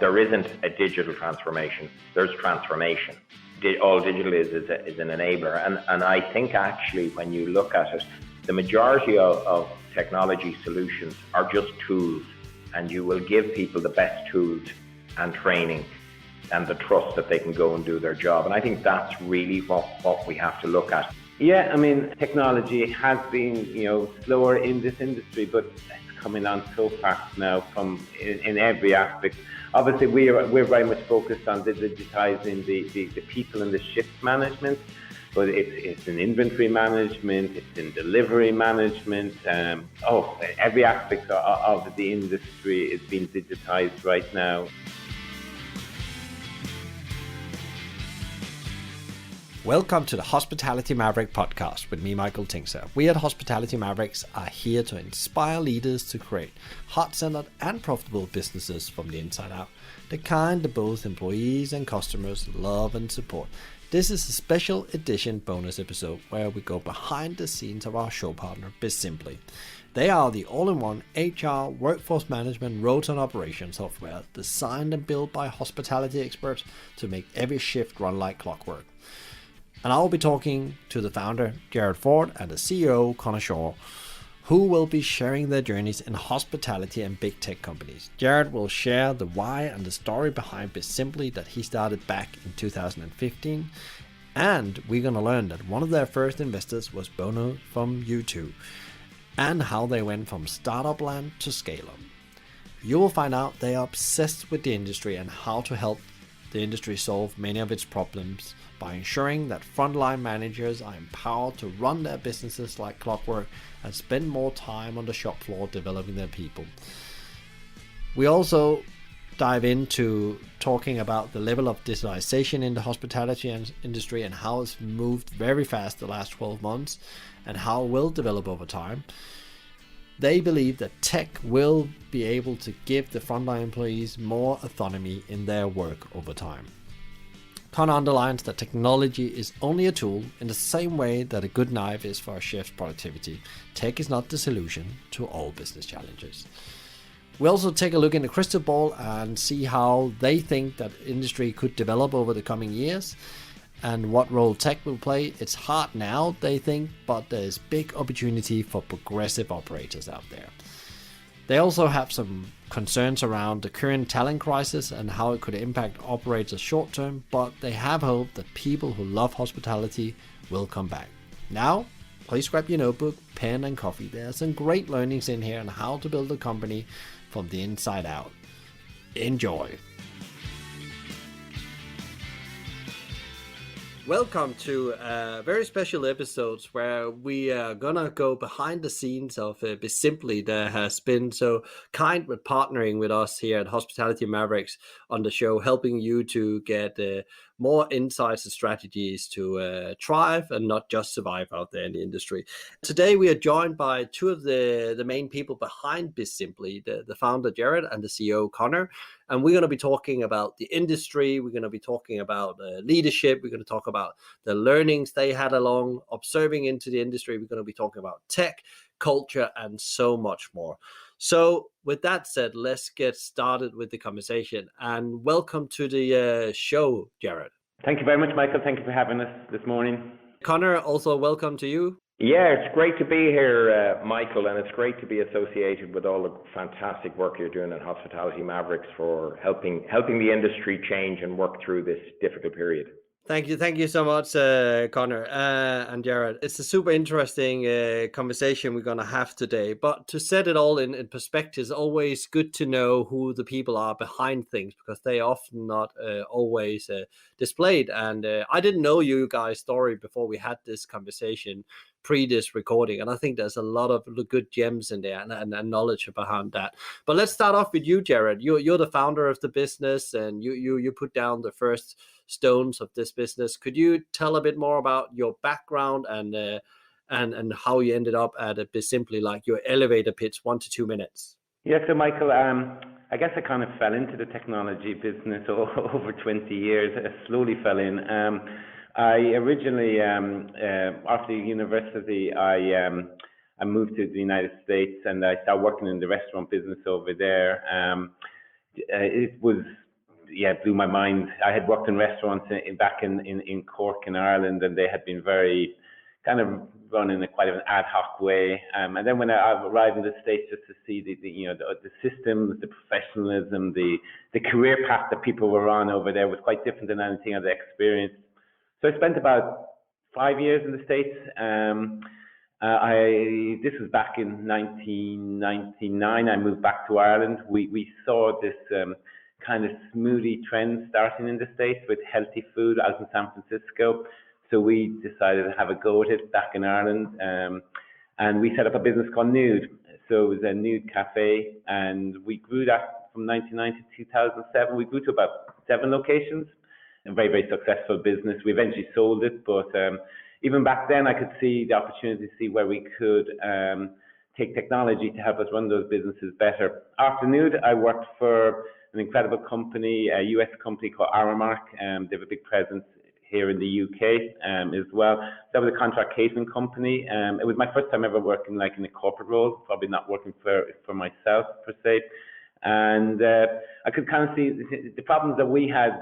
There isn't a digital transformation, there's transformation. All digital is an enabler. And I think actually when you look at it, the majority of technology solutions are just tools, and you will give people the best tools and training and the trust that they can go and do their job. And I think that's really what we have to look at. Yeah, I mean, technology has been, slower in this industry, but it's coming on so fast now in every aspect. Obviously, we're very much focused on digitizing the people and the shift management, but it's in inventory management, it's in delivery management. Every aspect of the industry is being digitized right now. Welcome to the Hospitality Maverick podcast with me, Michael Tinkser. We at Hospitality Mavericks are here to inspire leaders to create heart-centered and profitable businesses from the inside out, the kind that both employees and customers love and support. This is a special edition bonus episode where we go behind the scenes of our show partner, Bizimply. They are the all-in-one HR, workforce management, roles and operations software designed and built by hospitality experts to make every shift run like clockwork. And I'll be talking to the founder, Gerard Forde, and the CEO, Conor, who will be sharing their journeys in hospitality and big tech companies. Gerard will share the why and the story behind Bizimply that he started back in 2015. And we're going to learn that one of their first investors was Bono from U2, and how they went from startup land to scale up. You will find out they are obsessed with the industry and how to help the industry solve many of its problems by ensuring that frontline managers are empowered to run their businesses like clockwork and spend more time on the shop floor developing their people. We also dive into talking about the level of digitalisation in the hospitality industry and how it's moved very fast the last 12 months and how it will develop over time. They believe that tech will be able to give the frontline employees more autonomy in their work over time. Conor underlines that technology is only a tool in the same way that a good knife is for a chef's productivity. Tech is not the solution to all business challenges. We also take a look in the crystal ball and see how they think that industry could develop over the coming years and what role tech will play. It's hard now, they think, but there's big opportunity for progressive operators out there. They also have some concerns around the current talent crisis and how it could impact operators short term, but they have hope that people who love hospitality will come back. Now, please grab your notebook, pen and coffee. There are some great learnings in here on how to build a company from the inside out. Enjoy. Welcome to very special episodes where we are gonna go behind the scenes of Bizimply that has been so kind with partnering with us here at Hospitality Mavericks on the show, helping you to get more insights and strategies to thrive and not just survive out there in the industry. Today we are joined by two of the main people behind Bizimply, the founder Gerard and the CEO Conor. And we're going to be talking about the industry. We're going to be talking about leadership. We're going to talk about the learnings they had along observing into the industry. We're going to be talking about tech, culture, and so much more. So with that said, let's get started with the conversation. And welcome to the show, Gerard. Thank you very much, Michael. Thank you for having us this morning. Conor, also welcome to you. Yeah, it's great to be here, Michael, and it's great to be associated with all the fantastic work you're doing at Hospitality Mavericks for helping the industry change and work through this difficult period. Thank you so much, Conor and Gerard. It's a super interesting conversation we're going to have today. But to set it all in perspective, it's always good to know who the people are behind things because they are often not always displayed. And I didn't know you guys' story before we had this conversation pre this recording, and I think there's a lot of good gems in there and knowledge behind that. But let's start off with you, Gerard. You're the founder of the business, and you put down the first stones of this business. Could you tell a bit more about your background and how you ended up at Bizimply, like your elevator pitch, 1 to 2 minutes? Yeah, so Michael, I guess I kind of fell into the technology business over 20 years. I slowly fell in. I originally, after university, I moved to the United States and I started working in the restaurant business over there. It was blew my mind. I had worked in restaurants back in Cork in Ireland, and they had been very kind of run in quite an ad hoc way. And then when I arrived in the States, just to see the systems, the professionalism, the career path that people were on over there was quite different than anything I'd experienced. So I spent about 5 years in the States. This was back in 1999. I moved back to Ireland. We saw this kind of smoothie trend starting in the States with healthy food out in San Francisco. So we decided to have a go at it back in Ireland. And we set up a business called Nude. So it was a nude cafe, and we grew that from 1999 to 2007. We grew to about 7 locations. A very, very successful business. We eventually sold it, but even back then, I could see the opportunity to see where we could take technology to help us run those businesses better. After Nude, I worked for an incredible company, a US company called Aramark. They have a big presence here in the UK as well. That was a contract catering company. It was my first time ever working like in a corporate role, probably not working for myself per se. And I could kind of see the problems that we had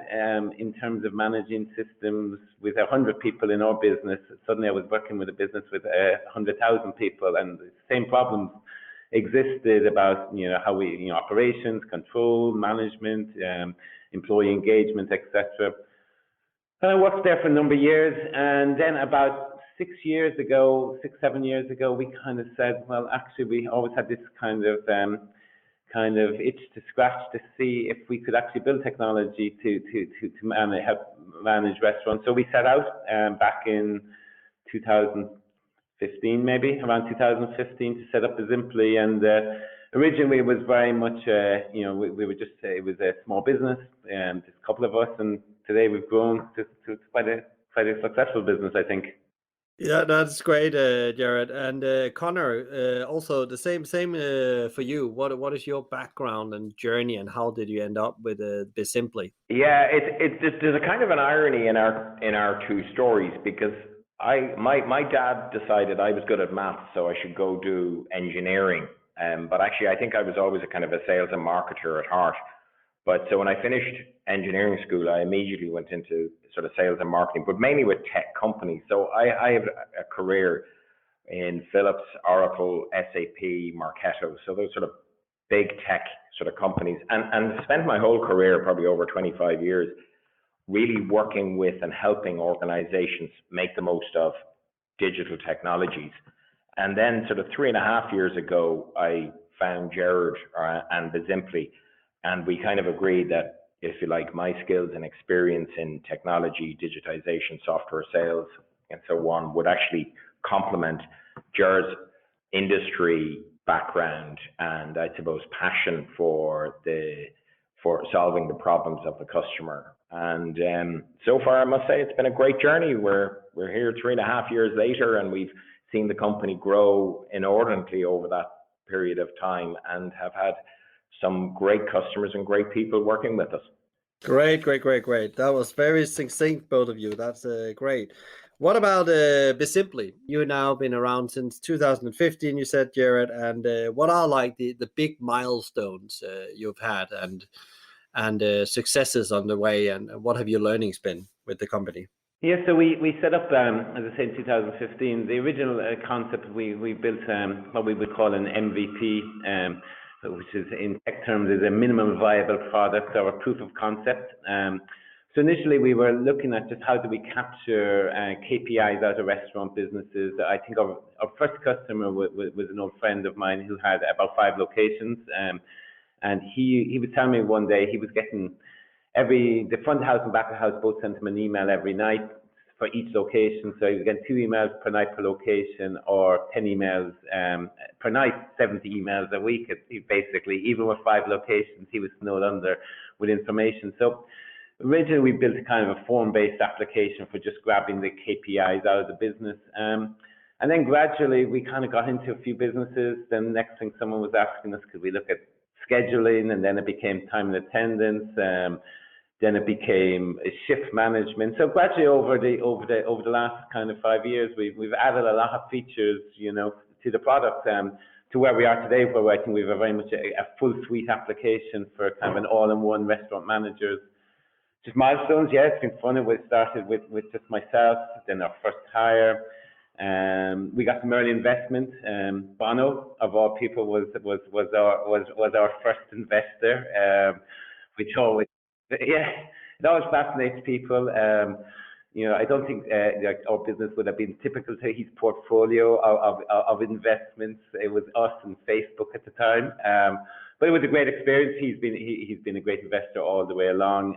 in terms of managing systems with 100 people in our business. Suddenly I was working with a business with 100,000 people, and the same problems existed about, how we, operations, control, management, employee engagement, etc. And I worked there for a number of years, and then about 7 years ago, we kind of said, well, actually, we always had this kind of itch to scratch to see if we could actually build technology to help manage restaurants. So we set out back in 2015, maybe around 2015, to set up Bizimply. And originally it was very much, we were just, it was a small business, just a couple of us, and today we've grown to quite a successful business, I think. Yeah, that's great, Gerard. And Conor, also the same for you. What is your background and journey, and how did you end up with Bizimply? Yeah, there's a kind of an irony in our two stories, because my dad decided I was good at maths, so I should go do engineering. But actually, I think I was always a kind of a sales and marketer at heart. But so when I finished engineering school, I immediately went into sort of sales and marketing, but mainly with tech companies. So I have a career in Philips, Oracle, SAP, Marketo. So those sort of big tech sort of companies, and spent my whole career, probably over 25 years, really working with and helping organizations make the most of digital technologies. And then sort of 3.5 years ago, I found Gerard and Bizimply. And we kind of agreed that, if you like, my skills and experience in technology, digitization, software sales, and so on would actually complement Gerard's industry background and, I suppose, passion for solving the problems of the customer. And so far, I must say, it's been a great journey. We're here 3.5 years later, and we've seen the company grow inordinately over that period of time, and have had some great customers and great people working with us. Great. That was very succinct, both of you. That's great. What about Bizimply? You've now been around since 2015, you said, Gerard. And what are like the big milestones you've had and successes on the way? And what have your learnings been with the company? Yeah, so we set up, as I said, in 2015. The original concept, we built what we would call an MVP, which is in tech terms is a minimum viable product, or a proof of concept. So initially we were looking at just how do we capture KPIs out of restaurant businesses. I think our first customer was an old friend of mine who had about 5 locations. And he was telling me one day he was getting the front of house and back of house both sent him an email every night for each location. So he was getting 2 emails per night per location, or 10 emails per night, 70 emails a week. Basically, even with 5 locations, he was snowed under with information. So originally we built a kind of a form-based application for just grabbing the KPIs out of the business. And then gradually we kind of got into a few businesses. Then next thing someone was asking us, could we look at scheduling? And then it became time and attendance. Then it became shift management. So gradually over the last kind of 5 years, we've added a lot of features, to the product, to where we are today, where I think we have very much a full suite application for kind of an all-in-one restaurant managers Just milestones, yeah, it's been fun. We started with just myself, then our first hire. We got some early investment. Bono, of all people, was our first investor, which always, yeah, it always fascinates people. I don't think like our business would have been typical to his portfolio of investments. It was us and Facebook at the time, but it was a great experience. He's been a great investor all the way along.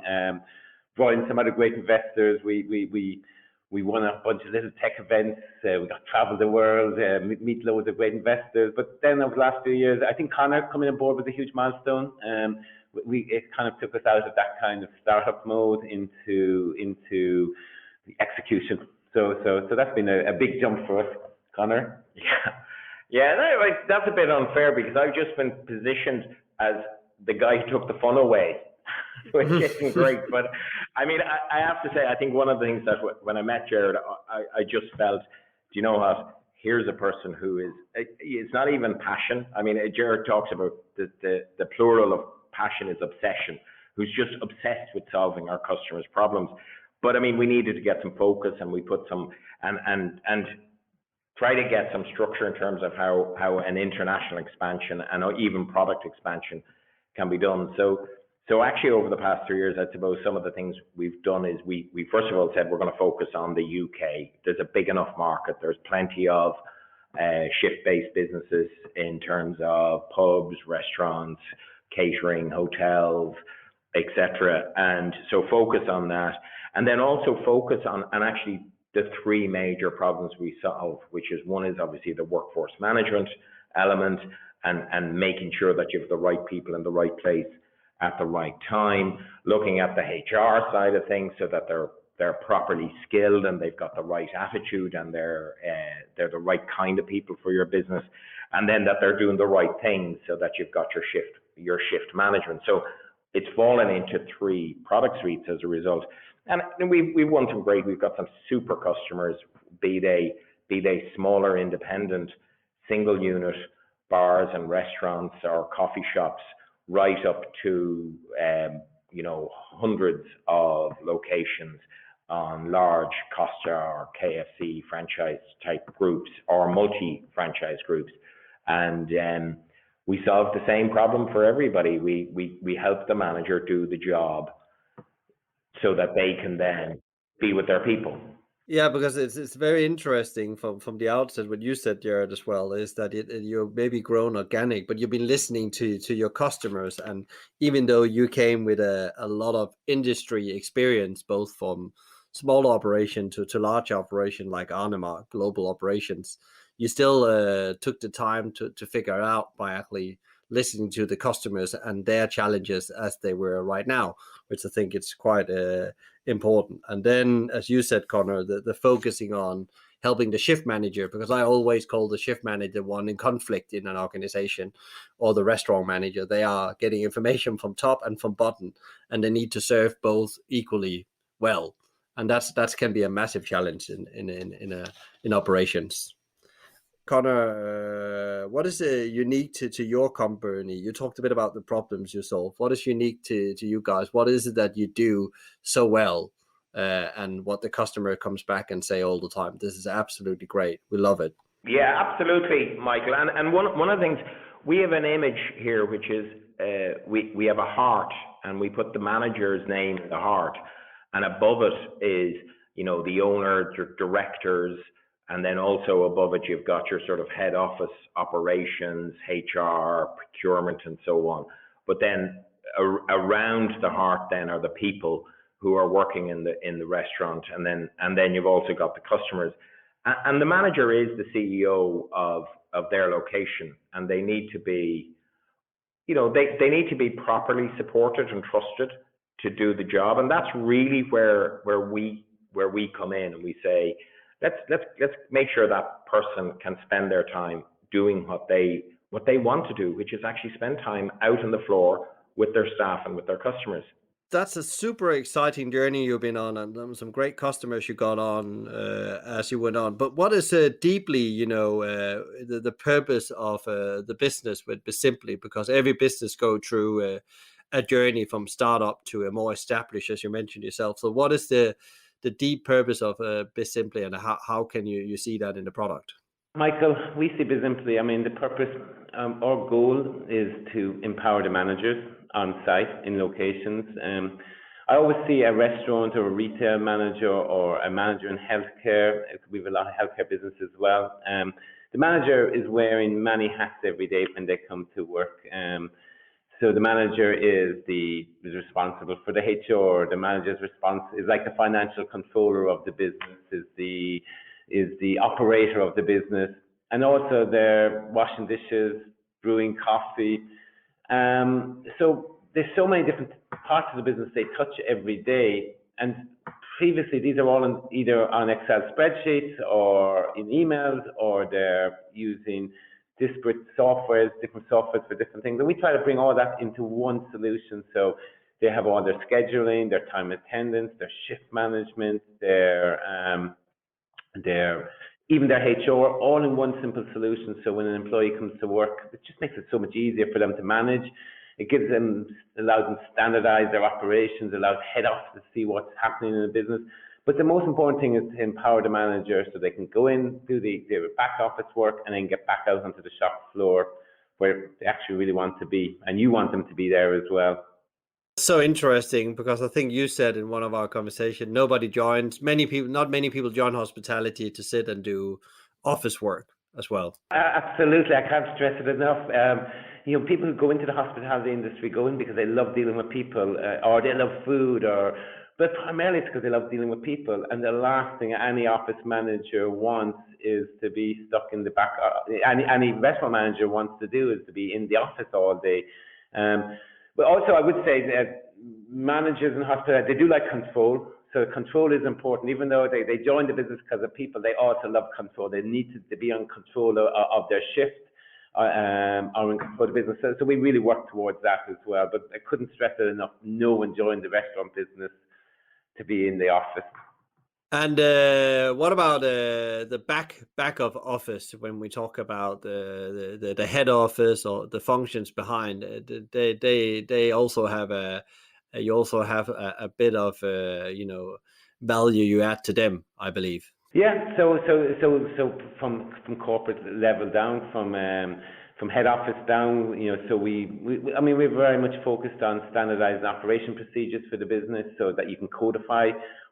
Brought in some other great investors. We won a bunch of little tech events. We got travel the world, meet loads of great investors. But then over the last few years, I think Conor coming on board was a huge milestone. It kind of took us out of that kind of startup mode into the execution. So that's been a big jump for us, Conor. Yeah. That's a bit unfair because I've just been positioned as the guy who took the fun away, which isn't great. But I mean, I have to say, I think one of the things that when I met Gerard, I just felt, do you know what? Here's a person who is, it's not even passion. I mean, Gerard talks about the plural of passion is obsession, who's just obsessed with solving our customers' problems. But I mean, we needed to get some focus, and we put some, and try to get some structure in terms of how an international expansion and even product expansion can be done. So actually over the past 3 years, I suppose some of the things we've done is we first of all said we're going to focus on the UK. There's a big enough market. There's plenty of shift-based businesses in terms of pubs, restaurants, catering, hotels, etc. And so focus on that. And then also focus on, and actually the three major problems we solve, which is one is obviously the workforce management element and making sure that you have the right people in the right place at the right time, looking at the HR side of things so that they're properly skilled and they've got the right attitude and they're the right kind of people for your business, and then that they're doing the right things so that you've got your shift management. So it's fallen into three product suites as a result. And we've won some great, we've got some super customers, be they smaller independent single unit bars and restaurants or coffee shops, right up to hundreds of locations on large Costa or KFC franchise type groups or multi-franchise groups. And we solve the same problem for everybody. We help the manager do the job so that they can then be with their people. Yeah, because it's very interesting from the outset what you said, Gerard, as well, is that you're maybe grown organic, but you've been listening to your customers. And even though you came with a lot of industry experience, both from small operation to large operation like Arnema, global operations, you still took the time to figure it out by actually listening to the customers and their challenges as they were right now, which I think it's quite important. And then, as you said, Conor, the focusing on helping the shift manager, because I always call the shift manager one in conflict in an organization, or the restaurant manager. They are getting information from top and from bottom, and they need to serve both equally well. And that can be a massive challenge in operations. Conor, what is unique to your company? You talked a bit about the problems you solve. What is unique to you guys? What is it that you do so well, and what the customer comes back and say all the time? This is absolutely great. We love it. Yeah, absolutely, Michael. And one of the things, we have an image here, which is we have a heart, and we put the manager's name in the heart, and above it is the owner, directors. And then also above it, you've got your sort of head office operations, HR, procurement, and so on. But then around the heart then are the people who are working in the restaurant. And then you've also got the customers. And the manager is the CEO of their location. And they need to be, they need to be properly supported and trusted to do the job. And that's really where we come in, and we say, let's make sure that person can spend their time doing what they want to do, which is actually spend time out on the floor with their staff and with their customers. That's a super exciting journey you've been on, and some great customers you got on as you went on. But what is deeply, the purpose of the business with Bizimply? Because every business go through a journey from startup to a more established, as you mentioned yourself. So what is the deep purpose of Bizimply, and how can you see that in the product? Michael, we see Bizimply, I mean, the purpose, our goal is to empower the managers on site in locations. I always see a restaurant or a retail manager or a manager in healthcare. We have a lot of healthcare business as well. The manager is wearing many hats every day when they come to work. So the manager is responsible for the HR. The manager's is like the financial controller of the business, is the operator of the business, and also they're washing dishes, brewing coffee. So there's so many different parts of the business they touch every day. And previously, these are all either on Excel spreadsheets or in emails, or they're using disparate softwares, different softwares for different things. And we try to bring all that into one solution. So they have all their scheduling, their time attendance, their shift management, even their HR, all in one simple solution. So when an employee comes to work, it just makes it so much easier for them to manage. It allows them to standardize their operations, allows head office to see what's happening in the business. But the most important thing is to empower the manager so they can go in, do their back office work, and then get back out onto the shop floor where they actually really want to be. And you want them to be there as well. So interesting, because I think you said in one of our conversations, not many people join hospitality to sit and do office work as well. Absolutely, I can't stress it enough. People who go into the hospitality industry go in because they love dealing with people, or they love food, but primarily it's because they love dealing with people. And the last thing any office manager wants is to be stuck in the back. Any restaurant manager wants to do is to be in the office all day. But also, I would say that managers in hospitality, they do like control. So control is important. Even though they join the business because of people, they also love control. They need to be on control of their shift or in control of the business. So we really work towards that as well. But I couldn't stress it enough. No one joined the restaurant business to be in the office. And what about the back of office? When we talk about the head office or the functions behind, they also have you also have a bit of value you add to them, I believe. Yeah. So from corporate level down, from head office down, so we're very much focused on standardizing operation procedures for the business so that you can codify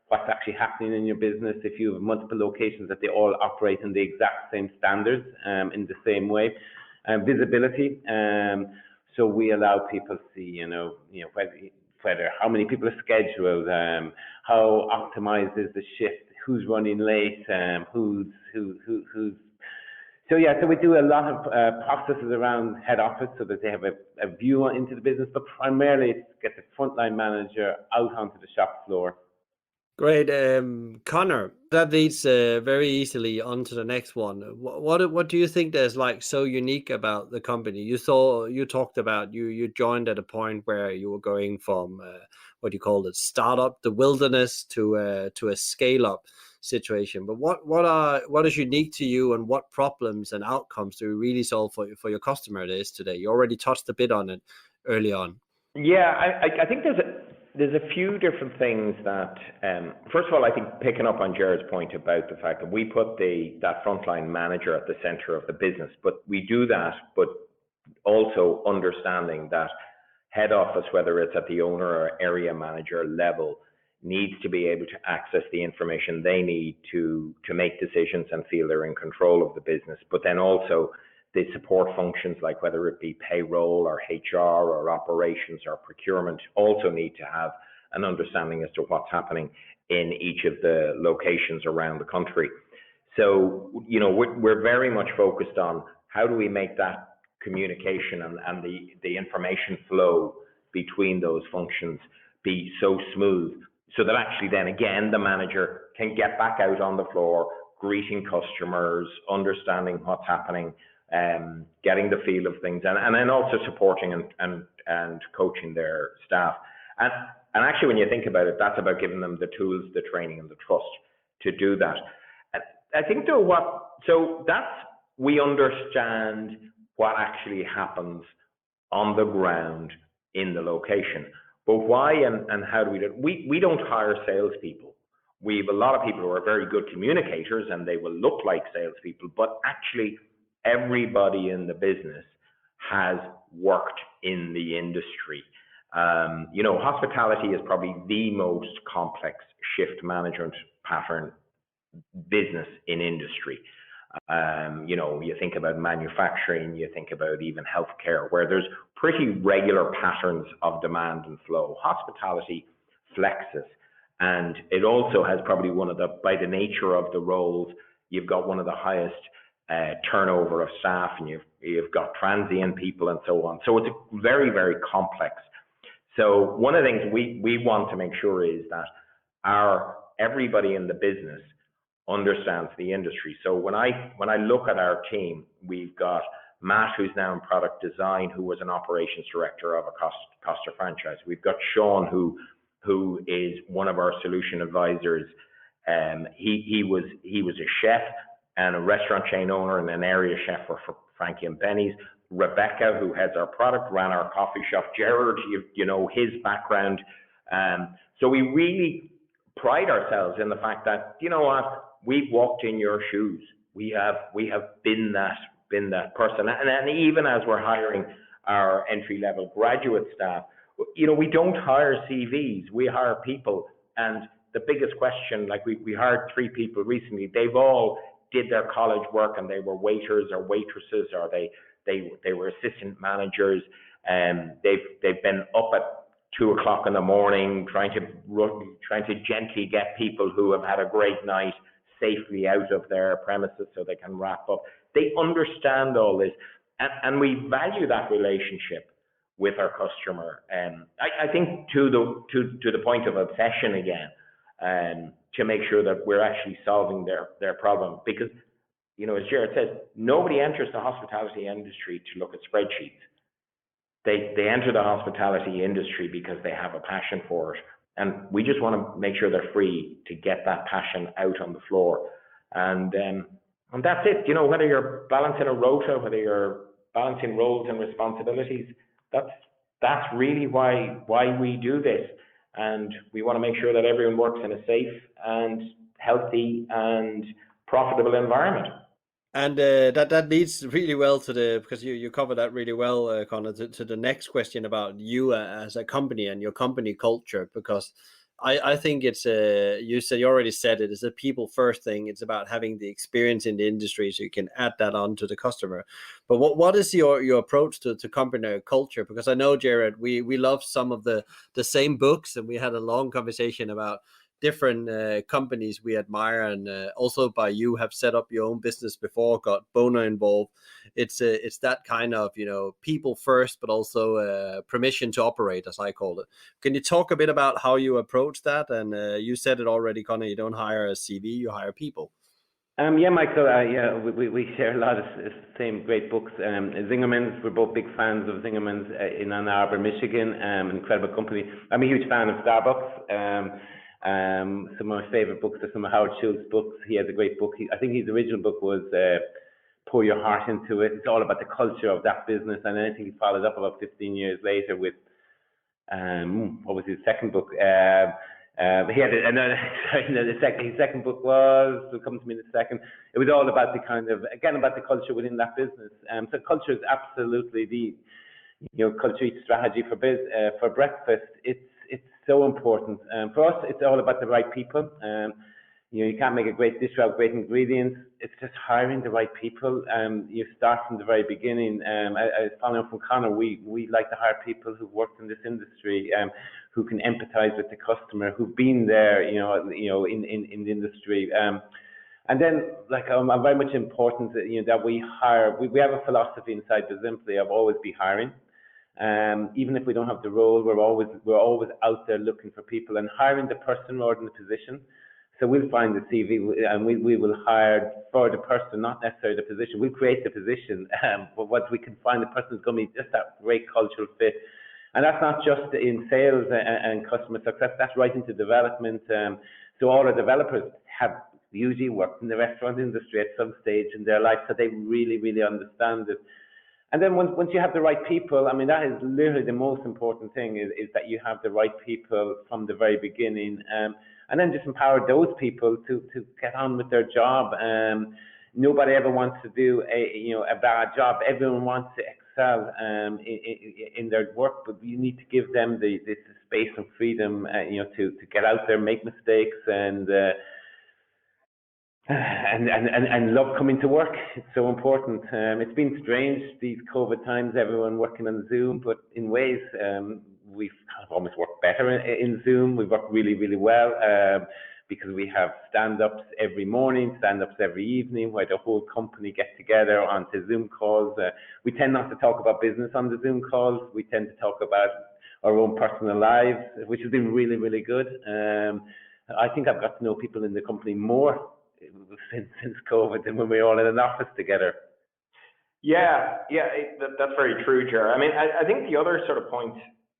what's actually happening in your business. If you have multiple locations, that they all operate in the exact same standards, in the same way. Visibility. So we allow people to see, whether how many people are scheduled, how optimized is the shift, who's running late, who's. So yeah, so we do a lot of processes around head office so that they have a view into the business, but primarily it's get the frontline manager out onto the shop floor. Great, Conor. That leads very easily on to the next one. What do you think there's so unique about the company? You talked about you joined at a point where you were going from what you called it, startup, the wilderness, to a scale up situation. But what is unique to you, and what problems and outcomes do you really solve for your customer today? You already touched a bit on it early on. Yeah, I think there's a few different things that, first of all, I think picking up on Gerard's point about the fact that we put that frontline manager at the center of the business, but we do that, but also understanding that head office, whether it's at the owner or area manager level, needs to be able to access the information they need to make decisions and feel they're in control of the business, but then also the support functions, like whether it be payroll or HR or operations or procurement, also need to have an understanding as to what's happening in each of the locations around the country. So, we're very much focused on how do we make that communication and the information flow between those functions be so smooth, so that actually then again the manager can get back out on the floor, greeting customers, understanding what's happening, getting the feel of things, and then also supporting and coaching their staff. And actually, when you think about it, that's about giving them the tools, the training, and the trust to do that. And I think we understand what actually happens on the ground in the location. But why and how do we do it? We don't hire salespeople. We have a lot of people who are very good communicators and they will look like salespeople, but actually everybody in the business has worked in the industry. Hospitality is probably the most complex shift management pattern business in industry. You think about manufacturing, you think about even healthcare, where there's pretty regular patterns of demand and flow. Hospitality flexes, and it also has probably by the nature of the roles, you've got one of the highest turnover of staff, and you've got transient people and so on. So it's very, very complex. So one of the things we want to make sure is that everybody in the business understands the industry. So when I look at our team, we've got Matt, who's now in product design, who was an operations director of a Costa franchise. We've got Sean, who is one of our solution advisors. He was a chef and a restaurant chain owner and an area chef for Frankie and Benny's. Rebecca, who heads our product, ran our coffee shop. Gerard, you know his background. So we really pride ourselves in the fact that, you know what, we've walked in your shoes. We have been that person. And even as we're hiring our entry-level graduate staff, we don't hire CVs, we hire people. And the biggest question, like we hired 3 people recently, they've all did their college work and they were waiters or waitresses, or they were assistant managers, and they've been up at 2 o'clock in the morning trying to gently get people who have had a great night safely out of their premises so they can wrap up. They understand all this, and we value that relationship with our customer. I think to the point of obsession again, to make sure that we're actually solving their problem, because as Gerard says, nobody enters the hospitality industry to look at spreadsheets. They enter the hospitality industry because they have a passion for it, and we just want to make sure they're free to get that passion out on the floor. And that's it. Whether you're balancing a rota, whether you're balancing roles and responsibilities, that's really why we do this. And we want to make sure that everyone works in a safe and healthy and profitable environment. And that leads really well to because you covered that really well, Conor, to the next question about you as a company and your company culture, because I think it's you already said it's a people first thing. It's about having the experience in the industry so you can add that on to the customer. But what is your approach to company culture? Because I know, Gerard, we love some of the same books, and we had a long conversation about different companies we admire, and also by you have set up your own business before, got Bono involved. It's that kind of people first, but also permission to operate, as I call it. Can you talk a bit about how you approach that? And you said it already, Conor, you don't hire a CV, you hire people. Yeah, Michael. We share a lot of same great books. Zingerman's, we're both big fans of Zingerman's in Ann Arbor, Michigan. Incredible company. I'm a huge fan of Starbucks. Some of my favorite books are some of Howard Schultz's books. He has a great book. I think his original book was Pour Your Heart Into It. It's all about the culture of that business, and I think he followed up about 15 years later with what was his second book? He had his second book was, will come to me in a second. It was all about the about the culture within that business. So culture is absolutely the culture eats strategy for breakfast. It's so important. For us, it's all about the right people. You can't make a great dish without great ingredients. It's just hiring the right people. You start from the very beginning. Following up from Conor, we like to hire people who've worked in this industry, who can empathize with the customer, who've been there, in the industry. And then, I'm very much important that we hire. We have a philosophy inside Bizimply of always be hiring. Even if we don't have the role, we're always out there looking for people and hiring the person more than the position. So we'll find the CV and we will hire for the person, not necessarily the position. We'll create the position, but what we can find the person is going to be just that great cultural fit. And that's not just in sales and customer success, that's right into development. So all our developers have usually worked in the restaurant industry at some stage in their life, so they really, really understand it. And then once you have the right people, I mean, that is literally the most important thing is that you have the right people from the very beginning. And then just empower those people to get on with their job. Nobody ever wants to do a bad job. Everyone wants to excel in their work, but you need to give them the space and freedom, to get out there, make mistakes, and love coming to work. It's so important. It's been strange these COVID times, everyone working on Zoom, but in ways we've kind of almost worked better in Zoom. We work really, really well because we have stand-ups every morning, stand-ups every evening, where the whole company get together onto Zoom calls. We tend not to talk about business on the Zoom calls. We tend to talk about our own personal lives, which has been really, really good. I think I've got to know people in the company more since COVID than when we were all in an office together. Yeah, that's very true, Gerard. I mean, I think the other sort of point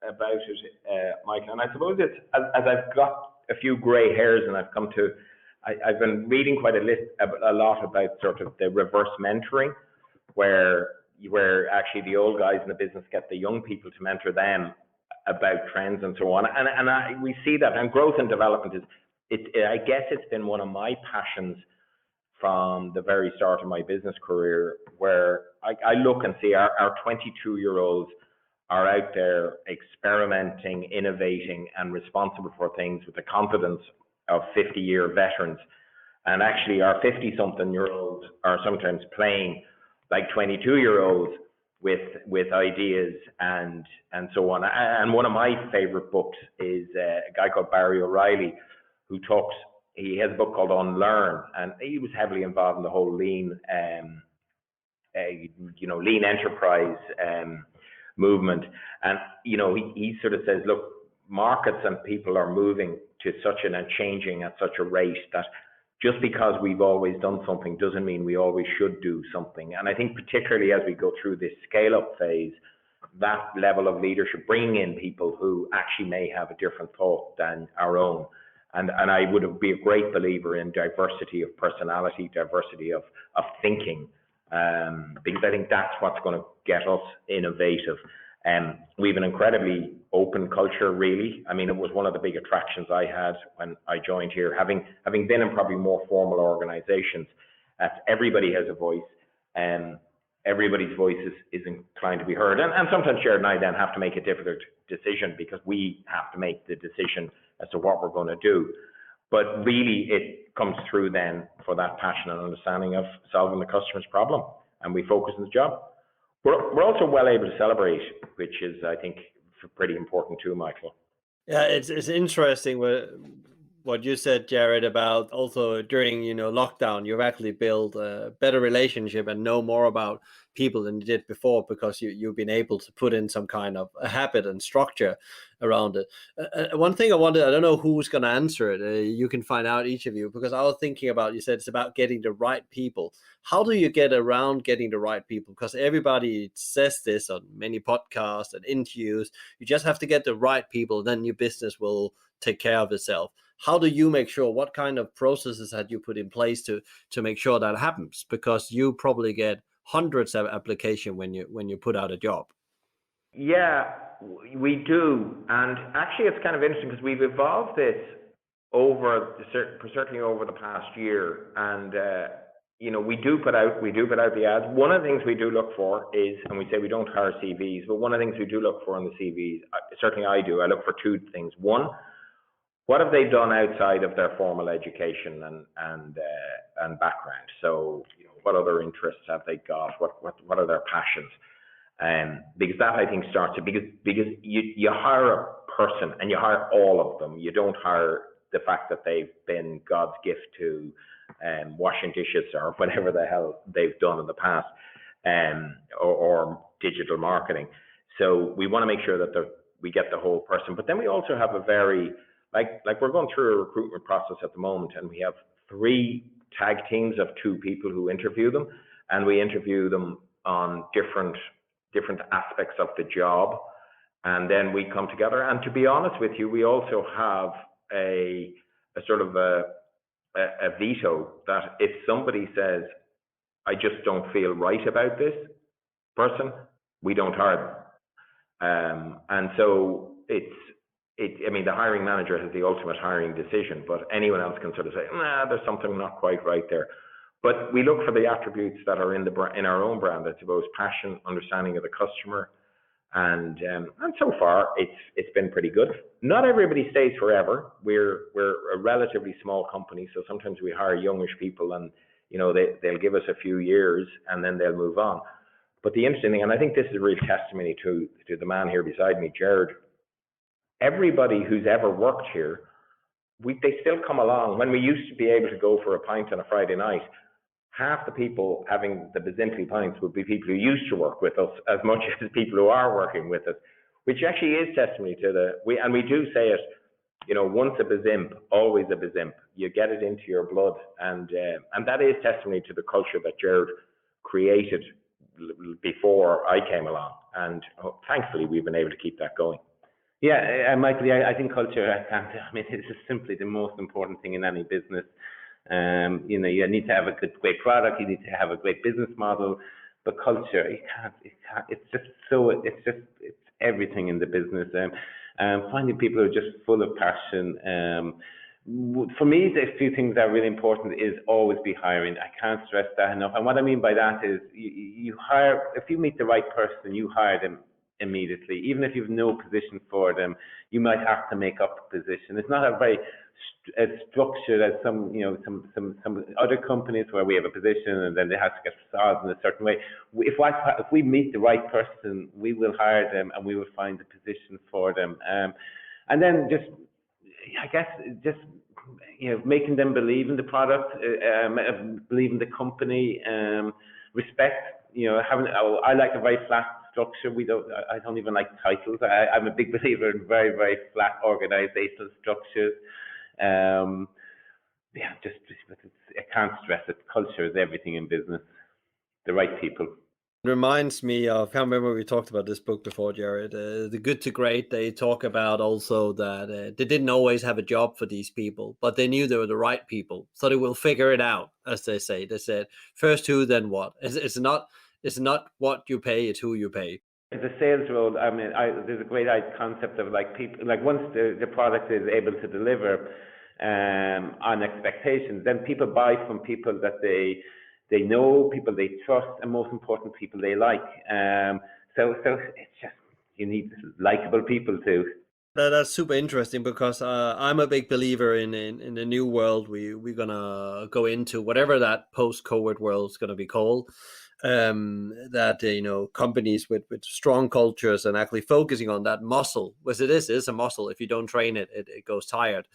about it, Michael, and I suppose it's as I've got a few grey hairs and I've been reading quite a lot about sort of the reverse mentoring, where actually the old guys in the business get the young people to mentor them about trends and so on, and we see that, and growth and development I guess it's been one of my passions from the very start of my business career, where I look and see our 22-year-olds are out there experimenting, innovating, and responsible for things with the confidence of 50-year veterans. And actually our 50-something-year-olds are sometimes playing like 22-year-olds with ideas and so on. And one of my favorite books is a guy called Barry O'Reilly, he has a book called Unlearn, and he was heavily involved in the whole lean enterprise movement. And, he sort of says, look, markets and people are moving to and changing at such a rate that just because we've always done something doesn't mean we always should do something. And I think particularly as we go through this scale-up phase, that level of leadership, bringing in people who actually may have a different thought than our own. And I would be a great believer in diversity of personality, diversity of thinking, because I think that's what's going to get us innovative. We have an incredibly open culture, really. I mean, it was one of the big attractions I had when I joined here, having been in probably more formal organizations. Everybody has a voice, and everybody's voice is inclined to be heard. And sometimes Gerard and I then have to make a difficult decision, because we have to make the decision as to what we're going to do. But really, it comes through then for that passion and understanding of solving the customer's problem, and we focus on the job. We're also well able to celebrate, which is, I think, pretty important too, Michael. Yeah, it's interesting what you said, Gerard, about also during lockdown, you've actually built a better relationship and know more about people than you did before, because you've been able to put in some kind of a habit and structure around it. One thing I don't know who's going to answer it. You can find out, each of you, because I was thinking about, you said it's about getting the right people. How do you get around getting the right people? Because everybody says this on many podcasts and interviews. You just have to get the right people, then your business will take care of itself. How do you make sure? What kind of processes had you put in place to make sure that happens? Because you probably get hundreds of applications when you put out a job. Yeah, we do. And actually, it's kind of interesting, because we've evolved this certainly over the past year. And we do put out the ads. One of the things we do look for is, and we say we don't hire CVs, but one of the things we do look for in the CVs, certainly I do. I look for two things. One, what have they done outside of their formal education and background? So, what other interests have they got? What are their passions? Because that, I think, starts to, because you hire a person and you hire all of them. You don't hire the fact that they've been God's gift to washing dishes or whatever the hell they've done in the past, or digital marketing. So we want to make sure that we get the whole person. But then we also have a very, like we're going through a recruitment process at the moment, and we have 3 tag teams of 2 people who interview them, and we interview them on different aspects of the job, and then we come together. And to be honest with you, we also have a sort of a veto, that if somebody says, I just don't feel right about this, person, we don't hire them. And so I mean, the hiring manager has the ultimate hiring decision, but anyone else can sort of say, nah, there's something not quite right there. But we look for the attributes that are in our own brand, I suppose: passion, understanding of the customer, and so far it's been pretty good. Not everybody stays forever. We're a relatively small company, so sometimes we hire youngish people, and they'll give us a few years and then they'll move on. But the interesting thing, and I think this is a real testimony to the man here beside me, Gerard, everybody who's ever worked here, they still come along. When we used to be able to go for a pint on a Friday night, half the people having the Bizimply pints would be people who used to work with us as much as people who are working with us, which actually is testimony to we do say it, once a Bizimp, always a Bizimp. You get it into your blood, and that is testimony to the culture that Gerard created before I came along, and thankfully we've been able to keep that going. Yeah, Michael, I think culture, it's just simply the most important thing in any business. You need to have a great product, you need to have a great business model, but culture, it's everything in the business. Finding people who are just full of passion. For me, the few things that are really important is always be hiring. I can't stress that enough. And what I mean by that is you hire, if you meet the right person, you hire them immediately. Even if you've no position for them, you might have to make up a position. It's not a very structured as some other companies where we have a position and then they have to get solved in a certain way. If we meet the right person, we will hire them and we will find a position for them. And then making them believe in the product, believe in the company, respect. I like a very flat structure. I don't even like titles. I'm a big believer in very, very flat organizational structures. I can't stress it. Culture is everything in business. The right people. It reminds me of, I can't remember we talked about this book before, Gerard, The Good to Great. They talk about also that they didn't always have a job for these people, but they knew they were the right people. So they will figure it out, as they say. They said, first who, then what. It's not what you pay, it's who you pay. It's a sales role. I mean, there's a great concept of people, once the product is able to deliver on expectations, then people buy from people that they know, people they trust, and most important, people they like. So it's just, you need likable people too. That's super interesting, because I'm a big believer in the new world we're gonna go into, whatever that post-COVID world is gonna be called. That companies with strong cultures and actually focusing on that muscle, which it is a muscle. If you don't train it, it goes tired.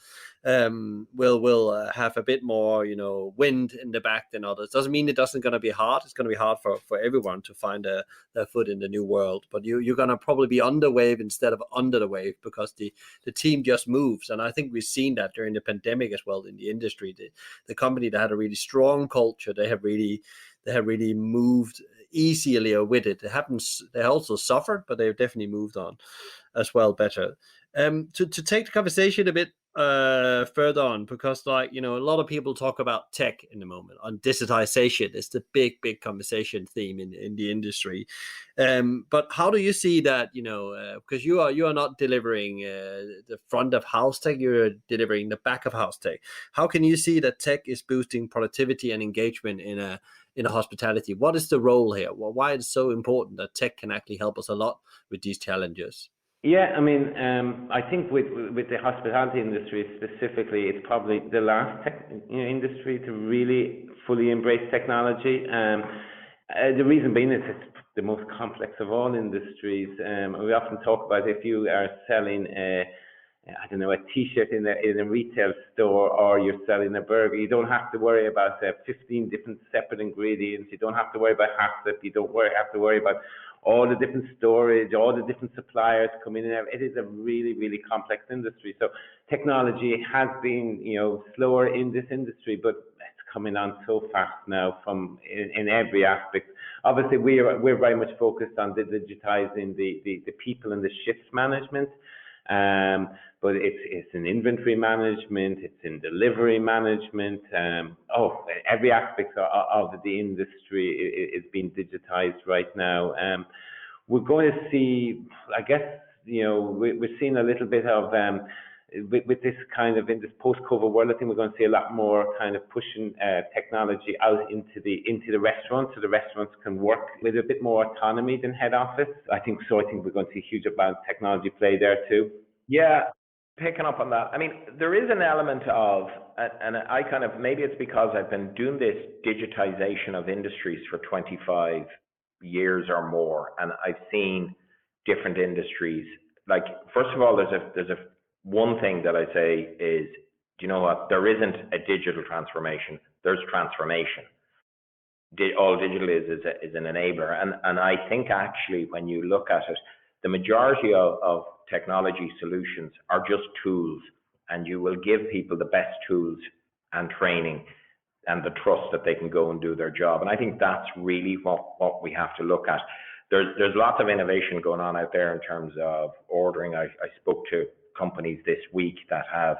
Will have a bit more wind in the back than others. Doesn't mean it doesn't gonna be hard. It's gonna be hard for everyone to find their foot in the new world, but you're gonna probably be under wave instead of under the wave, because the team just moves. And I think we've seen that during the pandemic as well in the industry. The company that had a really strong culture, they have really moved easily with it. They also suffered, but they've definitely moved on as well better. To take the conversation a bit further on, because a lot of people talk about tech in the moment, on digitalisation. It's the big conversation theme in the industry. But how do you see that, because you are not delivering the front of house tech, you're delivering the back of house tech. How can you see that tech is boosting productivity and engagement in a hospitality? What is the role here? Well, why is it so important that tech can actually help us a lot with these challenges? Yeah, I mean, I think with the hospitality industry specifically, it's probably the last tech industry to really fully embrace technology. The reason being is it's the most complex of all industries. We often talk about, if you are selling a T-shirt in a retail store, or you're selling a burger, you don't have to worry about 15 different separate ingredients. You don't have to worry about HACCP. You don't have to worry about all the different storage, all the different suppliers coming in. It is a really, really complex industry. So technology has been, slower in this industry, but it's coming on so fast now in every aspect. Obviously, we're very much focused on digitizing the people and the shift management. But it's in inventory management, it's in delivery management. Every aspect of the industry is being digitized right now. We're going to see, I guess, we're seeing a little bit of with this kind of, in this post-COVID world, I think we're going to see a lot more kind of pushing technology out into the restaurants, so the restaurants can work with a bit more autonomy than head office. I think we're going to see a huge amount of technology play there too. Yeah, picking up on that. I mean, there is an element of, and I kind of, maybe it's because I've been doing this digitization of industries for 25 years or more, and I've seen different industries. Like, first of all, there's a one thing that I say is, do you know what? There isn't a digital transformation. There's transformation. All digital is an enabler, and I think actually when you look at it, the majority of technology solutions are just tools, and you will give people the best tools and training and the trust that they can go and do their job. And I think that's really what we have to look at. There's lots of innovation going on out there in terms of ordering. I spoke to companies this week that have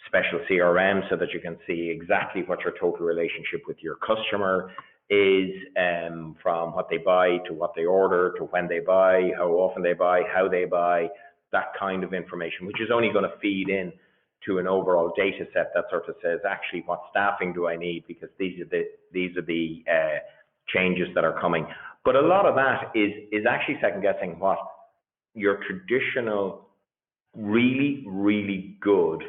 special CRM so that you can see exactly what your total relationship with your customer is, from what they buy to what they order to when they buy, how often they buy, how they buy, that kind of information, which is only going to feed in to an overall data set that sort of says, actually, what staffing do I need, because these are the changes that are coming. But a lot of that is actually second guessing what your traditional, really, really good